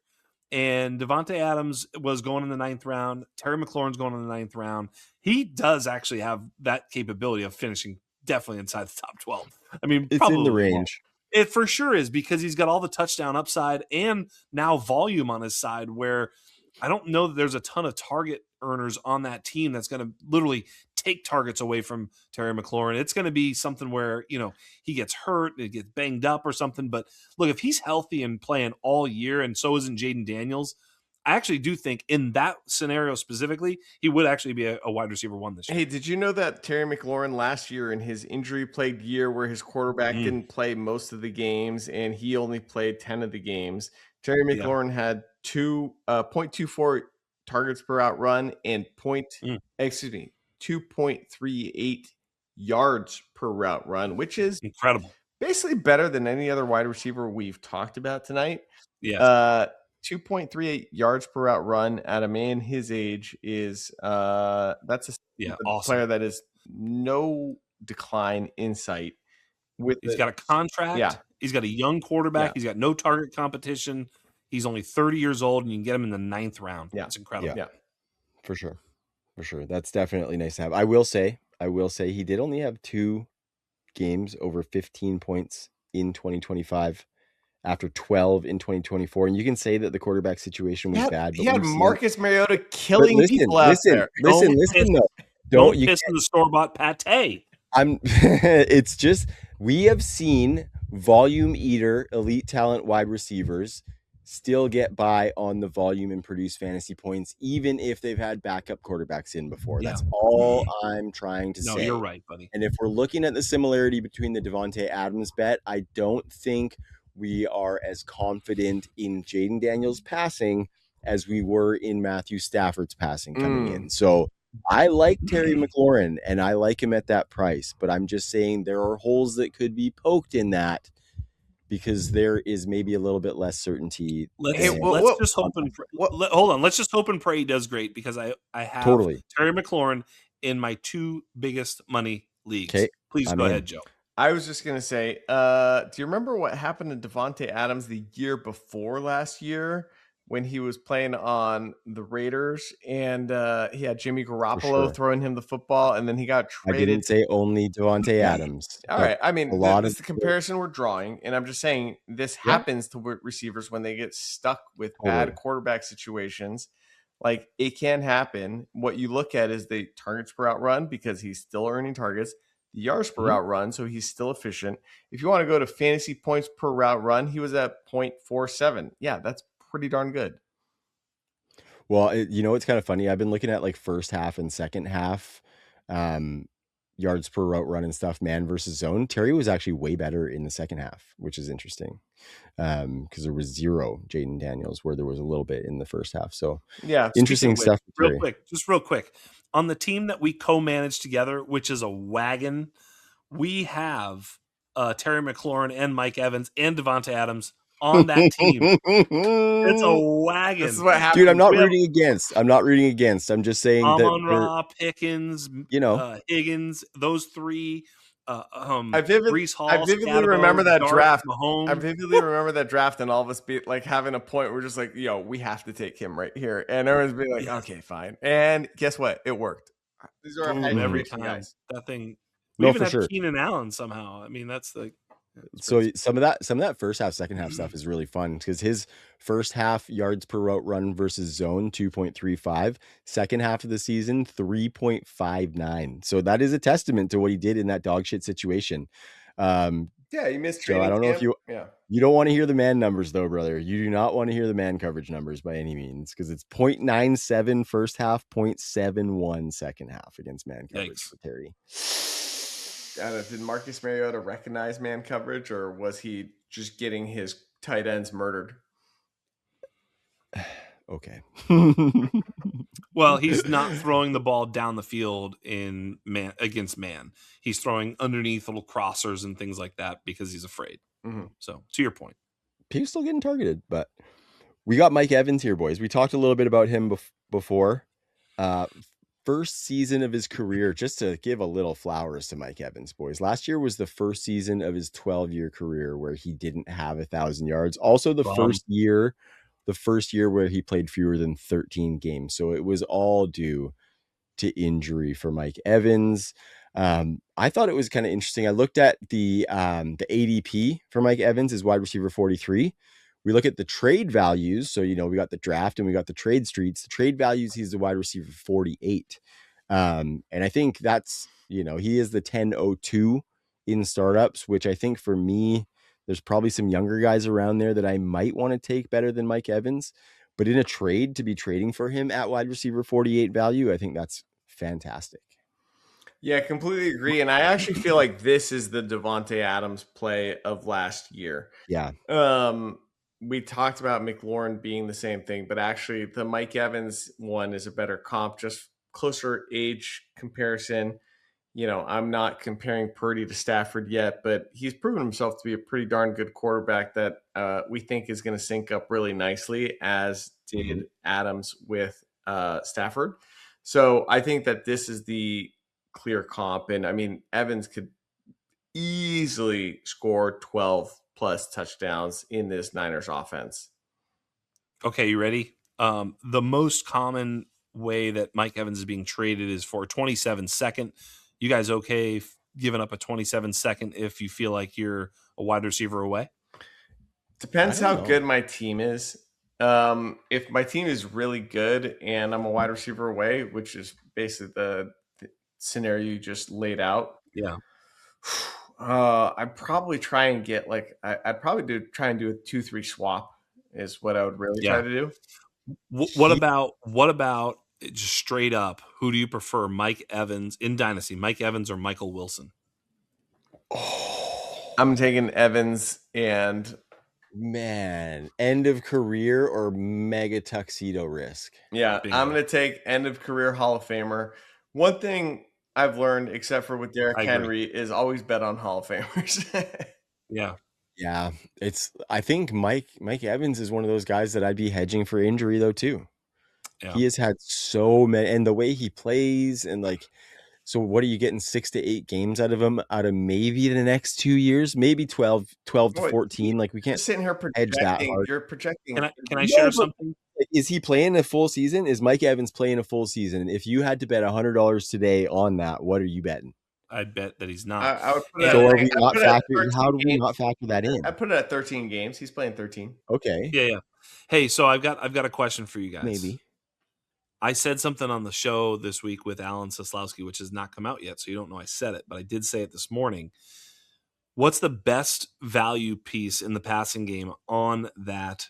And Devontae Adams was going in the 9th round. Terry McLaurin's going in the 9th round. He does actually have that capability of finishing definitely inside the top 12. I mean, it's probably in the range. It for sure is, because he's got all the touchdown upside and now volume on his side, where I don't know that there's a ton of target earners on that team that's going to literally take targets away from Terry McLaurin. It's going to be something where, you know, he gets hurt, he gets banged up or something. But look, if he's healthy and playing all year, and so isn't Jaden Daniels, I actually do think in that scenario specifically, he would actually be a wide receiver 1 this year. Hey, did you know that Terry McLaurin last year in his injury-plagued year where his quarterback didn't play most of the games and he only played 10 of the games, Terry McLaurin had 0.24 targets per out run and 2.38 yards per route run, which is incredible. Basically better than any other wide receiver we've talked about tonight. Yes. 2.38 yards per route run at a man his age is that's a awesome player that is no decline in sight. He's got a contract. Yeah. He's got a young quarterback. He's got no target competition. He's only 30 years old, and you can get him in the 9th round. Yeah. It's incredible. Yeah. For sure. That's definitely nice to have. I will say he did only have 2 games over 15 points in 2025 after 12 in 2024. And you can say that the quarterback situation was bad. But he had Marcus Mariota killing people out there. Listen, though. Don't piss in the store-bought pate. It's just, we have seen volume eater, elite talent wide receivers still get by on the volume and produce fantasy points, even if they've had backup quarterbacks in before. Yeah. That's all I'm trying to say. No, you're right, buddy. And if we're looking at the similarity between the Devontae Adams bet, I don't think we are as confident in Jaden Daniels passing as we were in Matthew Stafford's passing coming in. So I like Terry McLaurin and I like him at that price, but I'm just saying there are holes that could be poked in that because there is maybe a little bit less certainty. Let's just hope and hold on. Let's just hope and pray he does great, because I have Terry McLaurin in my 2 biggest money leagues. Okay. Please go ahead, Joe. I was just going to say, do you remember what happened to Devontae Adams the year before last year when he was playing on the Raiders and he had Jimmy Garoppolo throwing him the football and then he got traded? I didn't say only Devontae Adams. All right. I mean, that's the comparison we're drawing. And I'm just saying this happens to receivers when they get stuck with bad quarterback situations. Like, it can happen. What you look at is the targets per out run, because he's still earning targets. The yards per route run, so he's still efficient. If you want to go to fantasy points per route run, he was at 0.47. Yeah, that's pretty darn good. Well, it's kind of funny. I've been looking at like first half and second half yards per route run and stuff, man versus zone. Terry was actually way better in the second half, which is interesting because there was 0 Jaden Daniels where there was a little bit in the first half. So yeah, interesting stuff. Real quick. On the team that we co-manage together, which is a wagon, we have Terry McLaurin and Mike Evans and Devontae Adams on that team. It's a wagon. This is what happens. Dude, I'm not rooting against. I'm just saying Amon-Ra, Pickens, Higgins, those 3. Breece Hall, I vividly remember that draft. I vividly remember that draft, and all of us be like having a point. We're just like, yo, we have to take him right here, and everyone's being like, okay, fine. And guess what? It worked. These are every time. Guys. That thing. We even had Keenan Allen somehow. I mean, that's the So some of that first half, second half stuff is really fun because his first half yards per route run versus zone 2.35, second half of the season 3.59. So that is a testament to what he did in that dog shit situation. Yeah, you missed Joe, I training don't know camp. if you don't want to hear the man numbers though, brother. You do not want to hear the man coverage numbers by any means because it's 0.97 first half, 0.71 second half against man coverage for Terry. Did Marcus Mariota recognize man coverage, or was he just getting his tight ends murdered? Okay. Well, he's not throwing the ball down the field in man against man. He's throwing underneath little crossers and things like that because he's afraid. Mm-hmm. So, to your point, he's still getting targeted, but we got Mike Evans here, boys. We talked a little bit about him before. First season of his career, just to give a little flowers to Mike Evans, boys. Last year was the first season of his 12-year career where he didn't have 1,000 yards. Also the first year where he played fewer than 13 games. So it was all due to injury for Mike Evans. I thought it was kind of interesting. I looked at the ADP for Mike Evans as wide receiver 43. We look at the trade values. So, we got the draft and we got the trade streets. The trade values, he's the wide receiver 48. And I think that's, he is the 1002 in startups, which I think for me, there's probably some younger guys around there that I might want to take better than Mike Evans. But in a trade, to be trading for him at wide receiver 48 value, I think that's fantastic. Yeah, completely agree. And I actually feel like this is the Devontae Adams play of last year. Yeah. We talked about McLaurin being the same thing, but actually the Mike Evans one is a better comp, just closer age comparison. I'm not comparing Purdy to Stafford yet, but he's proven himself to be a pretty darn good quarterback that we think is going to sync up really nicely, as did Adams with Stafford. So I think that this is the clear comp. And I mean, Evans could easily score 12 plus touchdowns in this Niners offense. Okay, you ready? The most common way that Mike Evans is being traded is for a 27 second. You guys okay giving up a 27 second if you feel like you're a wide receiver away? Depends how good my team is. If my team is really good and I'm a wide receiver away, which is basically the scenario you just laid out. Yeah. I'd probably try and get I'd probably try and do a 2-3 swap is what I would really try to do. What about just straight up? Who do you prefer, Mike Evans in Dynasty? Mike Evans or Michael Wilson? I'm taking Evans and end of career or mega tuxedo risk. Yeah, bingo. I'm going to take end of career Hall of Famer. One thing I've learned, except for with Derrick Henry, is always bet on Hall of Famers. Yeah. Yeah. I think Mike Evans is one of those guys that I'd be hedging for injury though too. Yeah. He has had so many, and the way he plays and so what are you getting 6 to 8 games out of him out of maybe the next 2 years, maybe 12 to 14. We can't sitting here projecting. That hard. You're projecting. Can I share something? Is he playing a full season? Is Mike Evans playing a full season? If you had to bet $100 today on that, what are you betting? I'd bet that he's not. I would put so are we not factoring? How do we not factor that in? I put it at 13 games. He's playing 13. Okay. Yeah. Hey, so I've got a question for you guys. Maybe. I said something on the show this week with Alan Soslowski, which has not come out yet, so you don't know I said it, but I did say it this morning. What's the best value piece in the passing game on that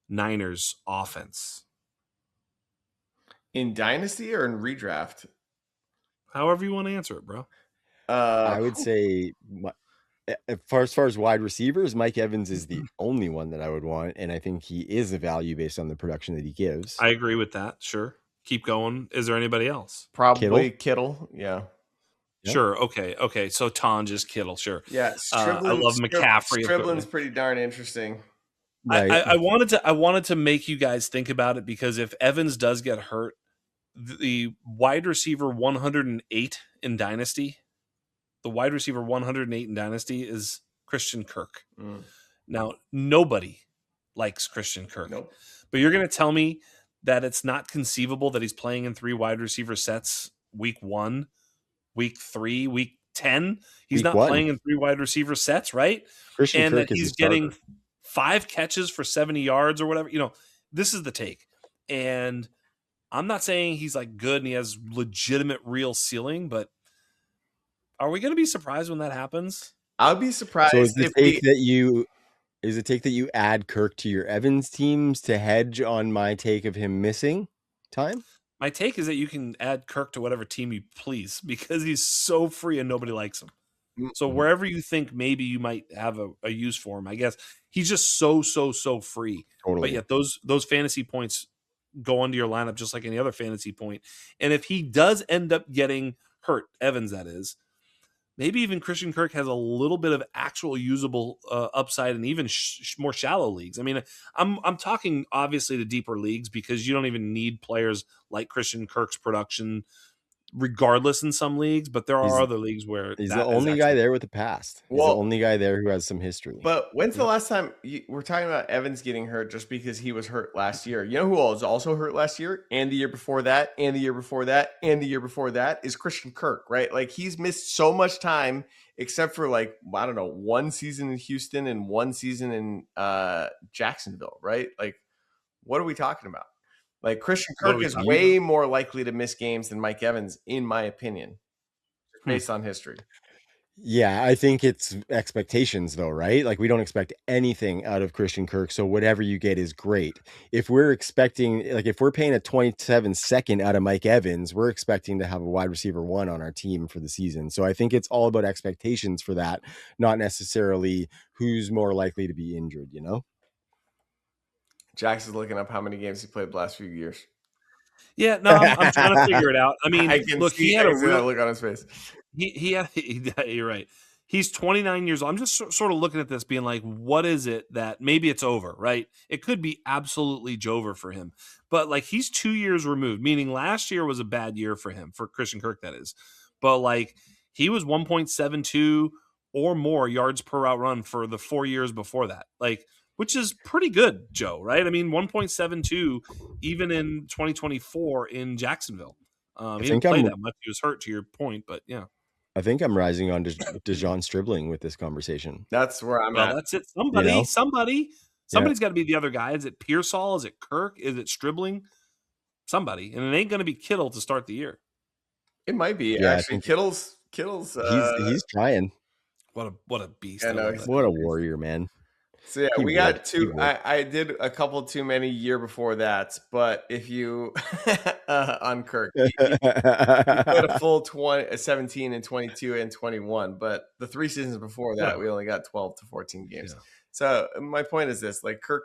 Niners offense? In Dynasty or in redraft? However you want to answer it, bro. I would say as far as wide receivers, Mike Evans is the only one that I would want, and I think he is a value based on the production that he gives. I agree with that. Sure. Keep going. Is there anybody else? Probably Kittle. Yeah. Sure. Okay. So Tonjes, Kittle. Sure. Yeah. I love McCaffrey. Stribblin's pretty darn interesting. Right. I wanted to make you guys think about it because if Evans does get hurt, the wide receiver 108 in Dynasty. The wide receiver 108 in Dynasty is Christian Kirk. Now, nobody likes Christian Kirk. Nope. But you're going to tell me that it's not conceivable that he's playing in 3 wide receiver sets week 1, week 3, week 10. He's Week not 1. playing in 3 wide receiver sets, right? Christian And that Kirk is a he's starter. getting 5 catches for 70 yards or whatever. This is the take. And I'm not saying he's like good and he has legitimate real ceiling, but are we going to be surprised when that happens? I'll be surprised So is the if take that you add Kirk to your Evans teams to hedge on my take of him missing time? My take is that you can add Kirk to whatever team you please because he's so free and nobody likes him. So wherever you think maybe you might have a use for him, I guess he's just so free. Totally. But yet those fantasy points go into your lineup just like any other fantasy point. And if he does end up getting hurt, Evans that is, maybe even Christian Kirk has a little bit of actual usable upside in even more shallow leagues. I mean, I'm talking obviously the deeper leagues because you don't even need players like Christian Kirk's production regardless in some leagues, but there are other leagues where he's that the only guy there with the past. He's the only guy there who has some history. But when's the last time we're talking about Evans getting hurt just because he was hurt last year? You know who was also hurt last year and the year before that and the year before that and the year before that is Christian Kirk, right? Like he's missed so much time except for like, I don't know, 1 season in Houston and 1 season in Jacksonville, right? Like what are we talking about? Like Christian Kirk is way more likely to miss games than Mike Evans, in my opinion, based on history. Yeah, I think it's expectations though, right? Like we don't expect anything out of Christian Kirk, so whatever you get is great. If we're expecting, like if we're paying a 27-second out of Mike Evans, we're expecting to have a wide receiver 1 on our team for the season. So I think it's all about expectations for that, not necessarily who's more likely to be injured, you know? Jax is looking up how many games he played the last few years. Yeah, no, I'm trying to figure it out. I mean, he had a real look on his face. You're right. He's 29 years old. I'm just sort of looking at this being like, what is it that maybe it's over, right? It could be absolutely Jover for him. But like he's 2 years removed, meaning last year was a bad year for him, for Christian Kirk, that is. But like he was 1.72 or more yards per route run for the 4 years before that. Like, which is pretty good, Joe, right? I mean, 1.72 even in 2024 in Jacksonville. He didn't play that much. He was hurt, to your point, but yeah. I think I'm rising on DeJon Stribling with this conversation. That's where I'm at. That's it. Somebody's got to be the other guy. Is it Pearsall? Is it Kirk? Is it Stribling? Somebody. And it ain't going to be Kittle to start the year. It might be. Yeah, actually, Kittle's he's trying. What a beast. What a warrior, man. So yeah, we got 2. I did a couple too many year before that, but if you on Kirk, he played a full 17 and 22 and 21, but the 3 seasons before that, we only got 12 to 14 games. Yeah. So my point is this: like Kirk.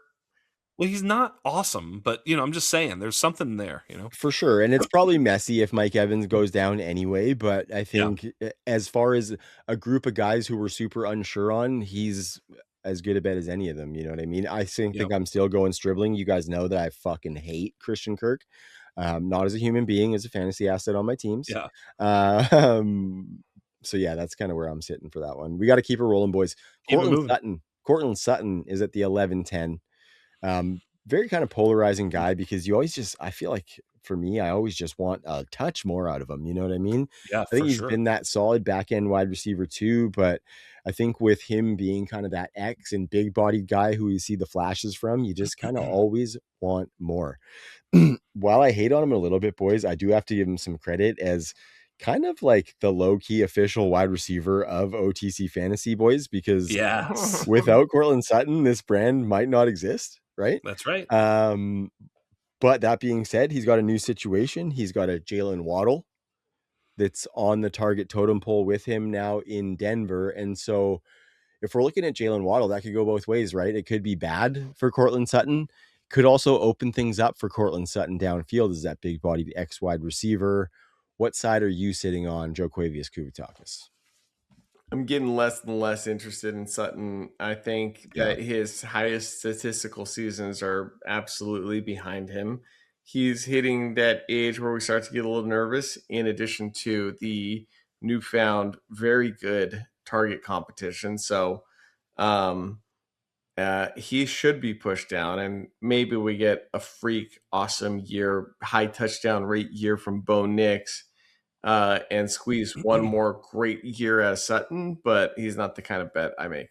Well, he's not awesome, but I'm just saying there's something there, For sure. And it's probably messy if Mike Evans goes down anyway, but I think as far as a group of guys who we're super unsure on, he's as good a bet as any of them. You know what I mean? I think I'm still going Stribling. You guys know that I fucking hate Christian Kirk. Not as a human being, as a fantasy asset on my teams. Yeah. So yeah, that's kind of where I'm sitting for that one. We got to keep it rolling, boys. Courtland Sutton is at the 11-10. Very kind of polarizing guy because you always I feel like for me, I always just want a touch more out of him. You know what I mean? Yeah, I think he's been that solid back end wide receiver too, but I think with him being kind of that X and big bodied guy who you see the flashes from, you just kind of always want more. While I hate on him a little bit, boys, I do have to give him some credit as kind of like the low-key official wide receiver of OTC Fantasy, boys, because without Courtland Sutton, this brand might not exist, right? That's right. But that being said, he's got a new situation. He's got a Jalen Waddle that's on the target totem pole with him now in Denver. And so if we're looking at Jalen Waddle, that could go both ways, right? It could be bad for Courtland Sutton. Could also open things up for Courtland Sutton downfield as that big-bodied X wide receiver. What side are you sitting on, Joe Quavius Kuvetakis? I'm getting less and less interested in Sutton. I think that his highest statistical seasons are absolutely behind him. He's hitting that age where we start to get a little nervous, in addition to the newfound very good target competition. So he should be pushed down, and maybe we get a freak awesome year, high touchdown rate year from Bo Nix. and squeeze one more great year as Sutton, but he's not the kind of bet I make.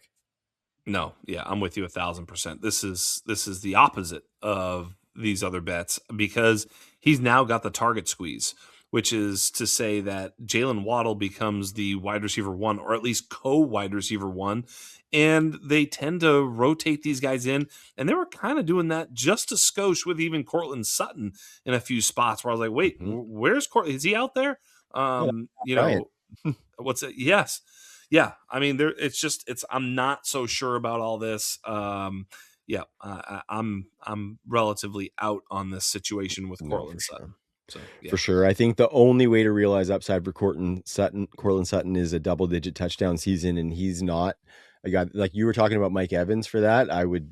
No, yeah, I'm with you 1,000%. This is the opposite of these other bets because he's now got the target squeeze, which is to say that Jalen Waddle becomes the wide receiver one, or at least co-wide receiver one, and they tend to rotate these guys in, and they were kind of doing that just a skosh with even Cortland Sutton in a few spots where I was like, wait, Mhm. where's Cortland? Is he out there? Yeah, You Bryant. know, what's it? Yes. Yeah, I mean, I'm not so sure about all this. Yeah, I'm relatively out on this situation with No, for Cortland sure. Sutton. So yeah, For sure. I think the only way to realize upside for Cortland Sutton is a double-digit touchdown season, and he's not a guy like you were talking about Mike Evans for that. I would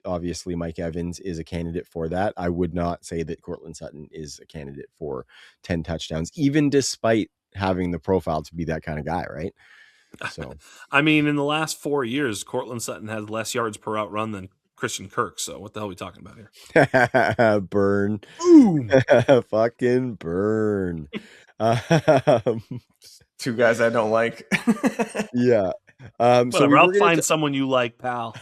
obviously Mike Evans is a candidate for that. I would not say that Cortland Sutton is a candidate for 10 touchdowns, even despite having the profile to be that kind of guy, right? So I mean, in the last 4 years, Cortland Sutton has less yards per out run than Christian Kirk. So what the hell are we talking about here? burn. Boom. Fucking burn. Um, Two guys I don't like. yeah. So Whatever. I'll find someone you like, pal.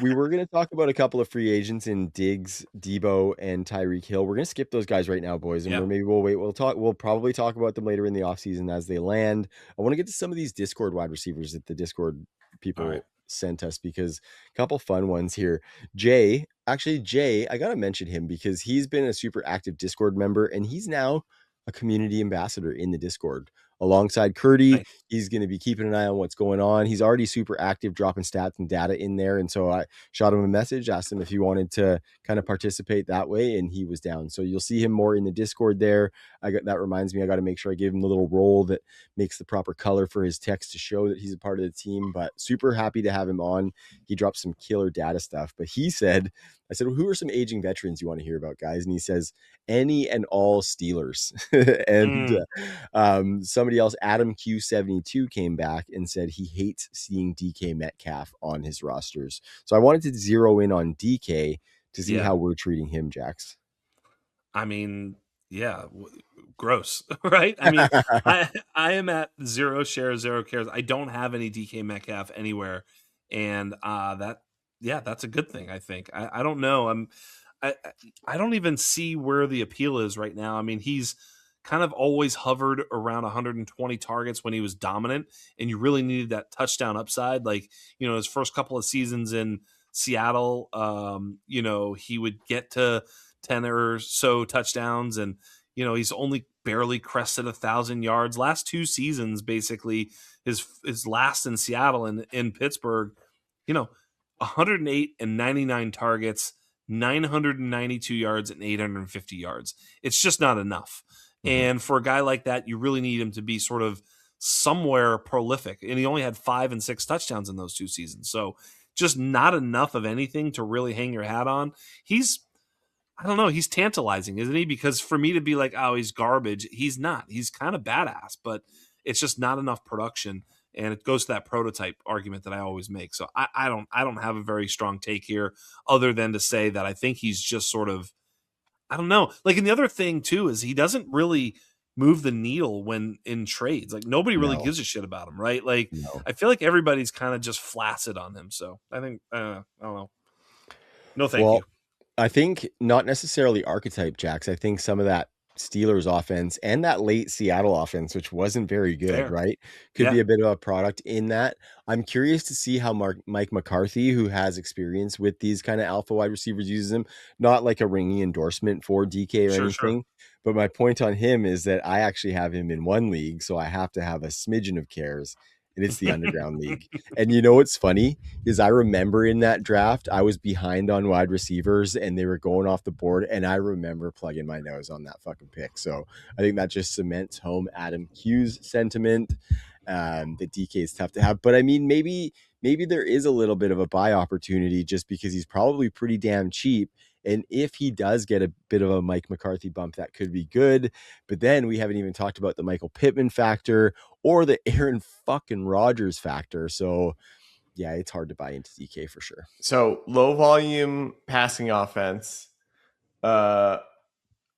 we were going to talk about a couple of free agents in Diggs, Debo, and Tyreek Hill. We're going to skip those guys right now, boys, and Yeah. we'll wait. We'll probably talk about them later in the offseason as they land. I want to get to some of these Discord wide receivers that the Discord people sent us because a couple fun ones here. Jay, I got to mention him because he's been a super active Discord member and he's now a community ambassador in the Discord alongside Curdy. Nice. He's going to be keeping an eye on what's going on. He's already super active, dropping stats and data in there. And so I shot him a message, asked him if he wanted to kind of participate that way, and he was down. So you'll see him more in the Discord there. That reminds me, I got to make sure I give him the little role that makes the proper color for his text to show that he's a part of the team. But super happy to have him on. He dropped some killer data stuff. But he said, I said, well, who are some aging veterans you want to hear about, guys? And he says, any and all Steelers. And somebody else, Adam Q72, came back and said he hates seeing DK Metcalf on his rosters. So I wanted to zero in on DK to see how we're treating him, Jax. I mean, yeah, gross, right? I mean, I am at 0 shares, 0 cares. I don't have any DK Metcalf anywhere, and that's a good thing. I think. I don't know. I don't even see where the appeal is right now. I mean, he's kind of always hovered around 120 targets when he was dominant, and you really needed that touchdown upside. Like, his first couple of seasons in Seattle, he would get to 10 or so touchdowns, and he's only barely crested 1,000 yards. Last 2 seasons, basically his last in Seattle and in Pittsburgh, 108 and 99 targets, 992 yards and 850 yards. It's just not enough. And for a guy like that, you really need him to be sort of somewhere prolific. And he only had 5 and 6 touchdowns in those 2 seasons. So just not enough of anything to really hang your hat on. I don't know, he's tantalizing, isn't he? Because for me to be like, oh, he's garbage, he's not. He's kind of badass, but it's just not enough production. And it goes to that prototype argument that I always make. So I don't have a very strong take here other than to say that I think he's just sort of, I don't know. Like, and the other thing too is he doesn't really move the needle when in trades. Like, nobody really gives a shit about him, right? Like, I feel like everybody's kind of just flaccid on him. So I think I don't know. No, thank you. I think not necessarily archetype, Jax. I think some of that Steelers offense and that late Seattle offense, which wasn't very good, right? Could be a bit of a product in that. I'm curious to see how Mike McCarthy, who has experience with these kind of alpha wide receivers, uses them. Not like a ringing endorsement for DK or anything. But my point on him is that I actually have him in one league, so I have to have a smidgen of cares. And it's the Underground League. And you know what's funny is I remember in that draft, I was behind on wide receivers and they were going off the board. And I remember plugging my nose on that fucking pick. So I think that just cements home Adam Q's sentiment that DK is tough to have. But I mean, maybe there is a little bit of a buy opportunity just because he's probably pretty damn cheap. And if he does get a bit of a Mike McCarthy bump, that could be good. But then we haven't even talked about the Michael Pittman factor or the Aaron fucking Rodgers factor. So yeah, it's hard to buy into DK for sure. So low volume passing offense,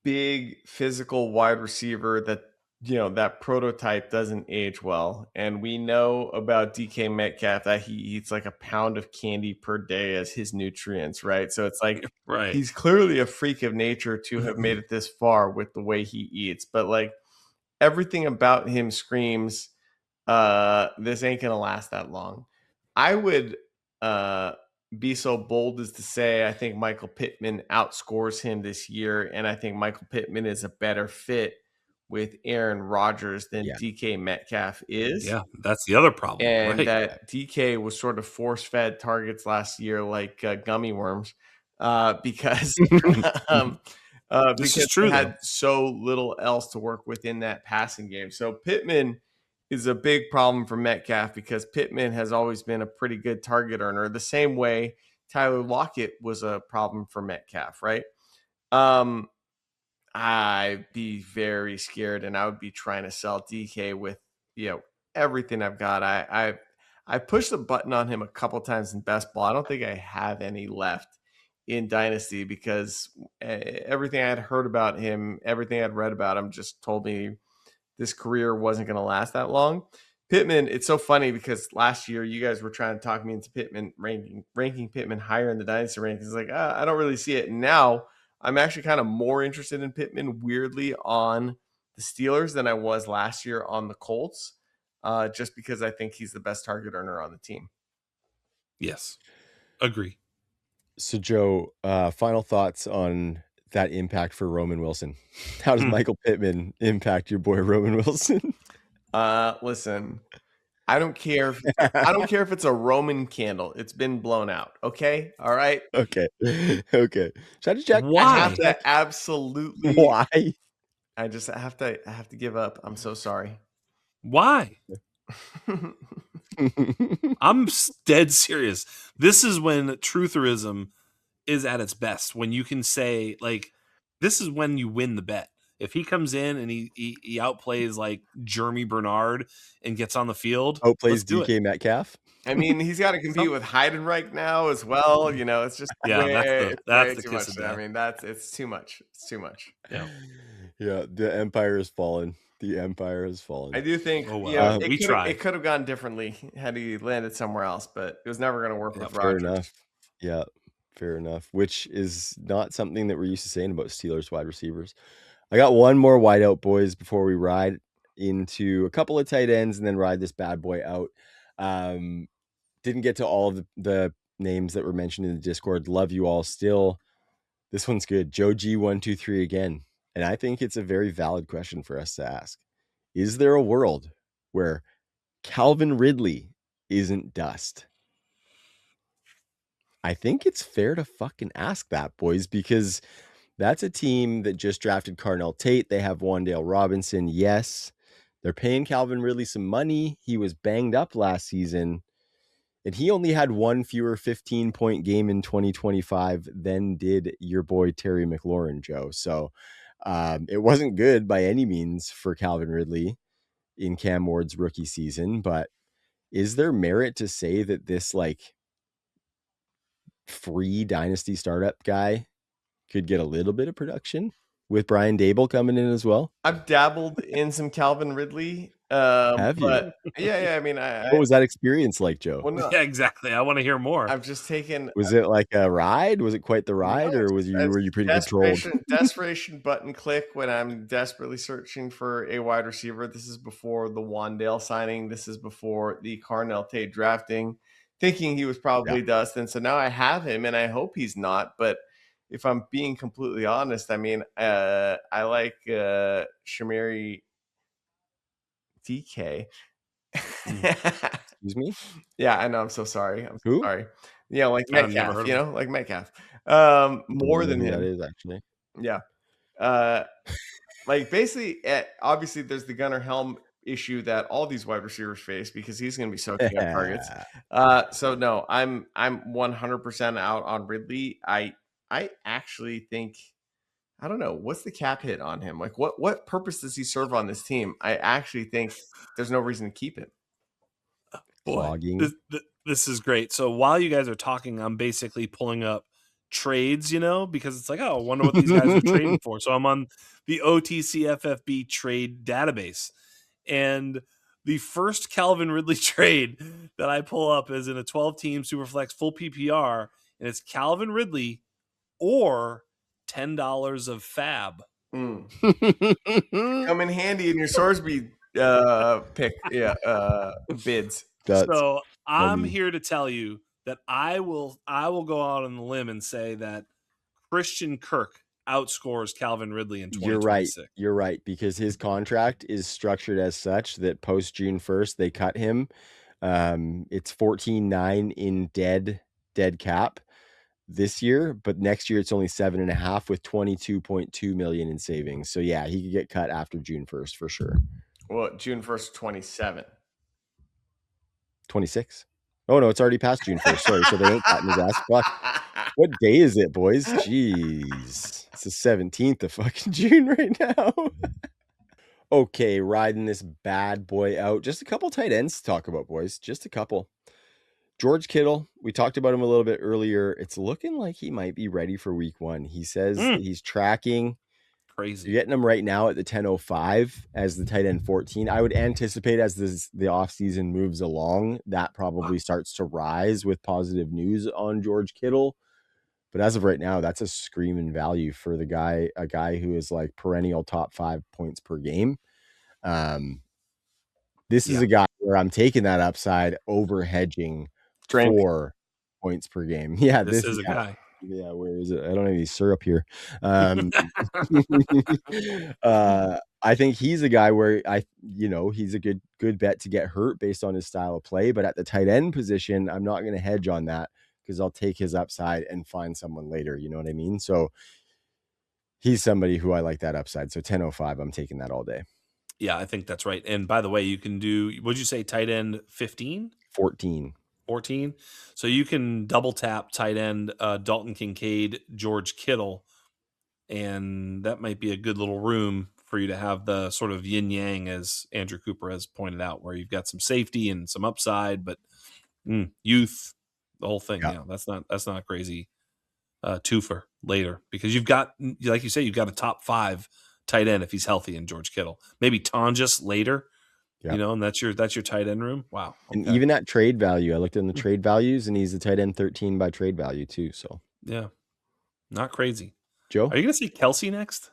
big physical wide receiver that that prototype doesn't age well. And we know about DK Metcalf that he eats like a pound of candy per day as his nutrients, right? So it's like Right. he's clearly a freak of nature to have made it this far with the way he eats. But like everything about him screams, this ain't gonna last that long. I would be so bold as to say I think Michael Pittman outscores him this year, and I think Michael Pittman is a better fit with Aaron Rodgers than Yeah. DK Metcalf is. Yeah, that's the other problem, And right? that DK was sort of force-fed targets last year like gummy worms because This because is true, they though. had so little else to work with in that passing game. So Pittman is a big problem for Metcalf because Pittman has always been a pretty good target earner, the same way Tyler Lockett was a problem for Metcalf, right? I'd be very scared, and I would be trying to sell DK with everything I've got. I pushed the button on him a couple times in best ball. I don't think I have any left in Dynasty because everything I had heard about him, everything I'd read about him, just told me this career wasn't going to last that long. Pittman, it's so funny because last year you guys were trying to talk me into Pittman ranking Pittman higher in the Dynasty rankings. Like, I don't really see it. And now I'm actually kind of more interested in Pittman, weirdly, on the Steelers than I was last year on the Colts, just because I think he's the best target earner on the team. Yes, agree. So, Joe, final thoughts on that impact for Roman Wilson. How does Michael Pittman impact your boy Roman Wilson? Listen, I don't care. I don't care if it's a Roman candle. It's been blown out. Okay. All right. Okay. Should I just check? Why? I have to absolutely. Why? I have to give up. I'm so sorry. Why? I'm dead serious. This is when trutherism is at its best. When you can say, like, this is when you win the bet. If he comes in and he outplays like Jeremy Bernard and gets on the field, Outplays let's do DK it. Metcalf. I mean, he's got to compete with Heidenreich now as well. It's just that's way the too kiss much. of death. I mean, it's too much. It's too much. Yeah, the empire has fallen. The empire has fallen. I do think it could have gone differently had he landed somewhere else, but it was never going to work with fair Rodgers. enough. Yeah, fair enough. Which is not something that we're used to saying about Steelers wide receivers. I got one more wideout, boys, before we ride into a couple of tight ends and then ride this bad boy out. Didn't get to all of the names that were mentioned in the Discord. Love you all still. This one's good. Joe G123 again. And I think it's a very valid question for us to ask. Is there a world where Calvin Ridley isn't dust? I think it's fair to fucking ask that, boys, because that's a team that just drafted Carnell Tate. They have Wan'Dale Robinson. Yes, they're paying Calvin Ridley some money. He was banged up last season, and he only had one fewer 15-point game in 2025 than did your boy Terry McLaurin, Joe. So it wasn't good by any means for Calvin Ridley in Cam Ward's rookie season, but is there merit to say that this like free dynasty startup guy could get a little bit of production with Brian Dable coming in as well? I've dabbled in some Calvin Ridley. Have you? Yeah. I mean, what was that experience like, Joe? Well, no, Yeah, exactly. I want to hear more. I've just taken. Was it like a ride? Was it quite the ride, or were you pretty controlled? Desperation button click when I'm desperately searching for a wide receiver. This is before the Wan'Dale signing. This is before the Carnell Tate drafting, thinking he was probably dust. And so now I have him, and I hope he's not. But if I'm being completely honest, I mean, I like Shamiri DK. Excuse me? Yeah, I know. I'm so sorry. I'm so Who? sorry. Yeah, like Metcalf, like Metcalf. More than him. That is actually. Yeah. Like basically, obviously, there's the Gunnar Helm issue that all these wide receivers face because he's going to be soaking up targets. So no, I'm 100% out on Ridley. I actually think, I don't know, what's the cap hit on him? Like what purpose does he serve on this team? I actually think there's no reason to keep him. Boy, this is great. So while you guys are talking, I'm basically pulling up trades, because it's like, oh, I wonder what these guys are trading for. So I'm on the OTC FFB trade database. And the first Calvin Ridley trade that I pull up is in a 12-team Superflex full PPR, and it's Calvin Ridley or $10 of Fab. Come in handy in your Sorsby pick, bids. So I'm here to tell you that I will go out on the limb and say that Christian Kirk outscores Calvin Ridley in 2026. You're right, because his contract is structured as such that post June 1st they cut him. It's 14.9 in dead cap this year, but next year it's only 7.5 with 22.2 million in savings. So yeah, he could get cut after June 1st for sure. Well, June 1st, 27. 26. Oh no, it's already past June 1st. Sorry, so they ain't cutting his ass. Fuck. What day is it, boys? Jeez. It's the 17th of fucking June right now. Okay, riding this bad boy out. Just a couple tight ends to talk about, boys. Just a couple. George Kittle, we talked about him a little bit earlier. It's looking like he might be ready for week 1. He says that he's tracking. Crazy. You're getting him right now at the 10.05 as the tight end 14. I would anticipate as the offseason moves along, that probably starts to rise with positive news on George Kittle. But as of right now, that's a screaming value for a guy who is like perennial top 5 points per game. This is a guy where I'm taking that upside over hedging 4 points per game. Yeah, this is a guy. Yeah, where is it? I don't have any syrup here. I think he's a guy where he's a good bet to get hurt based on his style of play. But at the tight end position, I'm not going to hedge on that because I'll take his upside and find someone later. You know what I mean? So he's somebody who I like that upside. So 10.05, I'm taking that all day. Yeah, I think that's right. And by the way, you can do, what'd you say, tight end 15? 14. So you can double tap tight end Dalton Kincaid, George Kittle, and that might be a good little room for you to have the sort of yin yang, as Andrew Cooper has pointed out, where you've got some safety and some upside, but youth, the whole thing. Yeah, that's not a crazy twofer later, because you've got, like you say, you've got a top 5 tight end if he's healthy in George Kittle. Maybe Tonjes later. And that's your tight end room. Wow. Okay. And even at trade value, I looked in the trade values, and he's a tight end 13 by trade value too. So yeah, not crazy. Joe, are you going to say Kelsey next?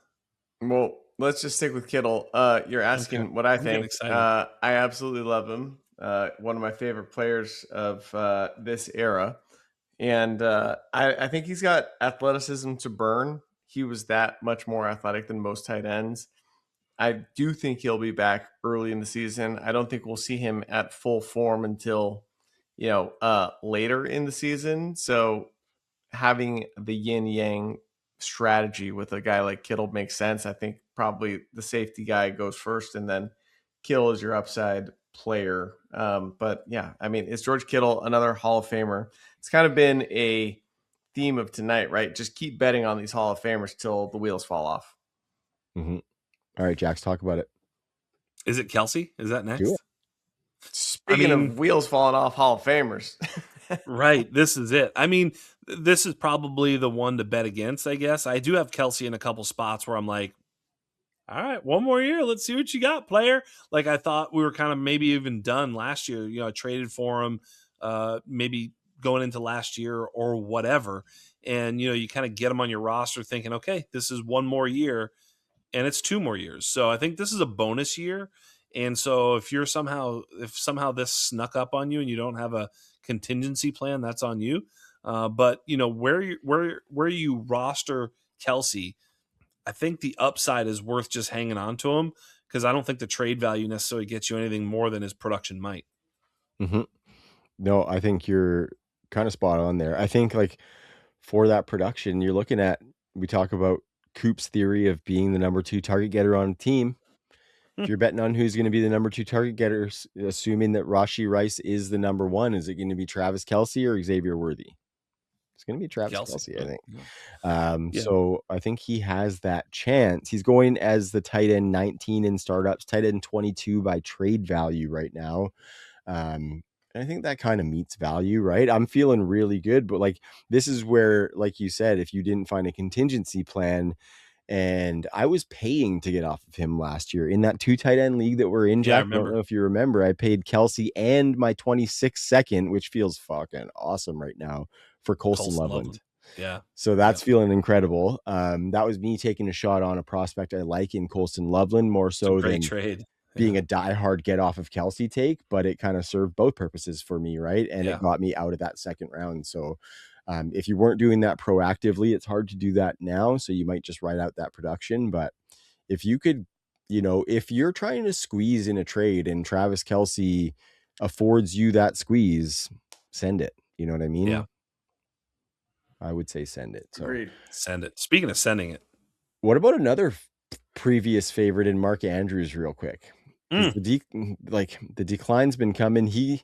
Well, let's just stick with Kittle. You're asking what I think. I absolutely love him. One of my favorite players of this era, and I think he's got athleticism to burn. He was that much more athletic than most tight ends. I do think he'll be back early in the season. I don't think we'll see him at full form until, later in the season. So having the yin yang strategy with a guy like Kittle makes sense. I think probably the safety guy goes first, and then Kittle is your upside player. But yeah, I mean, is George Kittle another Hall of Famer? It's kind of been a theme of tonight, right? Just keep betting on these Hall of Famers till the wheels fall off. Mm-hmm. All right, Jax, talk about it. Is it Kelsey? Is that next? Speaking of wheels falling off Hall of Famers. Right. This is it. I mean, this is probably the one to bet against, I guess. I do have Kelsey in a couple spots where I'm like, all right, one more year. Let's see what you got, player. Like, I thought we were kind of maybe even done last year. I traded for him maybe going into last year or whatever. And, you kind of get him on your roster thinking, okay, this is one more year. And it's 2 more years. So I think this is a bonus year. And so if somehow this snuck up on you and you don't have a contingency plan, that's on you. But where you roster Kelsey, I think the upside is worth just hanging on to him, because I don't think the trade value necessarily gets you anything more than his production might. Mm-hmm. No, I think you're kind of spot on there. I think like for that production, you're looking at, we talk about Coop's theory of being the number 2 target getter on a team. If you're betting on who's going to be the number 2 target getter, assuming that Rashee Rice is the number 1, is it going to be Travis Kelce or Xavier Worthy? It's going to be Travis Kelce, I think. Yeah. So I think he has that chance. He's going as the tight end 19 in startups, tight end 22 by trade value right now. And I think that kind of meets value, right? I'm feeling really good, but like this is where, like you said, if you didn't find a contingency plan, and I was paying to get off of him last year in that 2 tight end league that we're in, Yeah, I Jack. I don't remember. know if you remember, I paid Kelsey and my 26 second, which feels fucking awesome right now, for Colston Loveland. Yeah. So that's feeling incredible. That was me taking a shot on a prospect I like in Colston Loveland more so Great than trade. being a diehard get off of Kelsey take, but it kind of served both purposes for me, right? And it got me out of that second round. So if you weren't doing that proactively, it's hard to do that now. So you might just write out that production. But if you could, if you're trying to squeeze in a trade and Travis Kelsey affords you that squeeze, send it. You know what I mean? Yeah. I would say send it. So Agreed. Send it. Speaking of sending it, what about another previous favorite in Mark Andrews real quick? The decline's been coming. He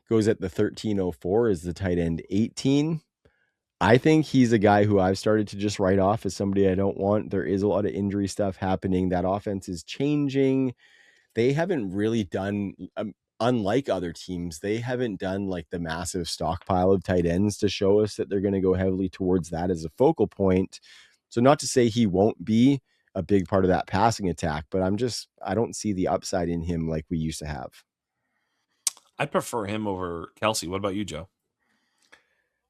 goes at the 1304 as the tight end 18. I think he's a guy who I've started to just write off as somebody I don't want. There is a lot of injury stuff happening. That offense is changing. They haven't really done, unlike other teams, they haven't done like the massive stockpile of tight ends to show us that they're going to go heavily towards that as a focal point. So not to say he won't be a big part of that passing attack, but I don't see the upside in him like we used to have. I prefer him over Kelsey. What about you, Joe?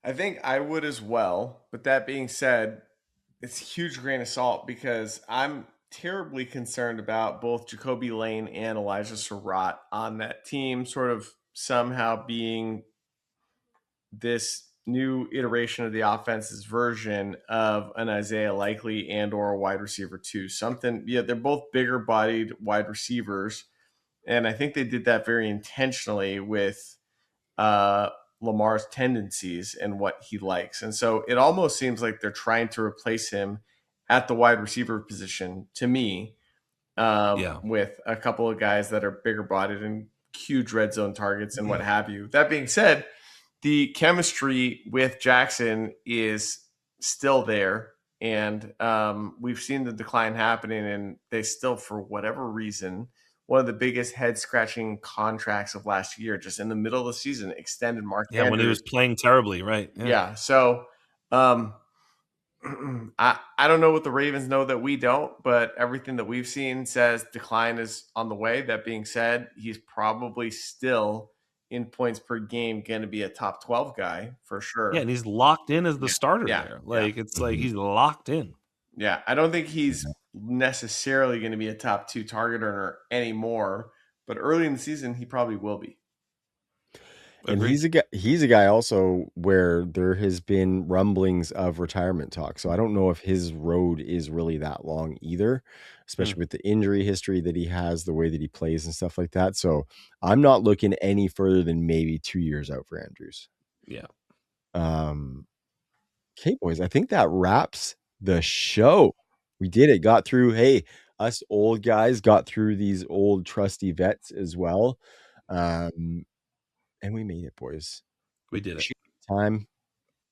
I think I would as well. But that being said, it's a huge grain of salt because I'm terribly concerned about both Jacoby Lane and Elijah Surratt on that team, sort of somehow being this new iteration of the offense's version of an Isaiah Likely and or a wide receiver too. They're both bigger bodied wide receivers. And I think they did that very intentionally with Lamar's tendencies and what he likes. And so it almost seems like they're trying to replace him at the wide receiver position to me, with a couple of guys that are bigger bodied and huge red zone targets and what have you. That being said, the chemistry with Jackson is still there. And we've seen the decline happening, and they still, for whatever reason, one of the biggest head-scratching contracts of last year, just in the middle of the season, extended Mark Andrews. When he was playing terribly, right? Yeah. So I don't know what the Ravens know that we don't, but everything that we've seen says decline is on the way. That being said, he's probably still in points per game going to be a top 12 guy for sure. Yeah, and he's locked in as the starter there. Like Yeah. it's like he's locked in. Yeah, I don't think he's necessarily going to be a top 2 target earner anymore, but early in the season he probably will be. And he's a guy also where there has been rumblings of retirement talk. So I don't know if his road is really that long either, especially with the injury history that he has, the way that he plays and stuff like that. So I'm not looking any further than maybe 2 years out for Andrews. Yeah. Okay, boys, I think that wraps the show. We did it. Got through. Hey, us old guys got through these old trusty vets as well. And we made it, boys. We did it. Time.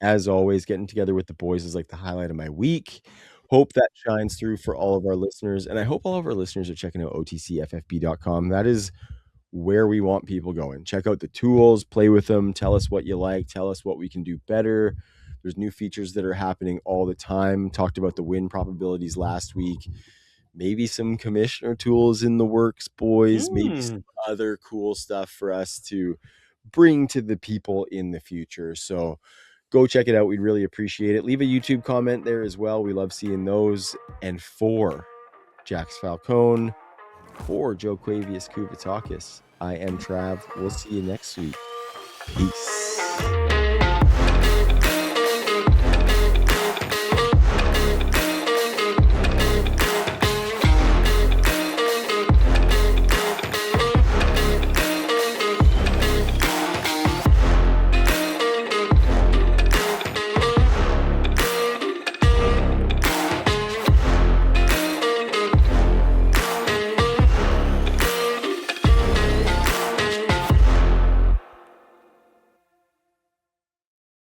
As always, getting together with the boys is like the highlight of my week. Hope that shines through for all of our listeners. And I hope all of our listeners are checking out otcffb.com. That is where we want people going. Check out the tools, play with them, tell us what you like, tell us what we can do better. There's new features that are happening all the time. Talked about the win probabilities last week. Maybe some commissioner tools in the works, boys. Maybe some other cool stuff for us to bring to the people in the future. So go check it out. We'd really appreciate it. Leave a YouTube comment there as well. We love seeing those. And for Jax Falcone, for Joe Quavius Kuvetakis, I am Trav. We'll see you next week. Peace.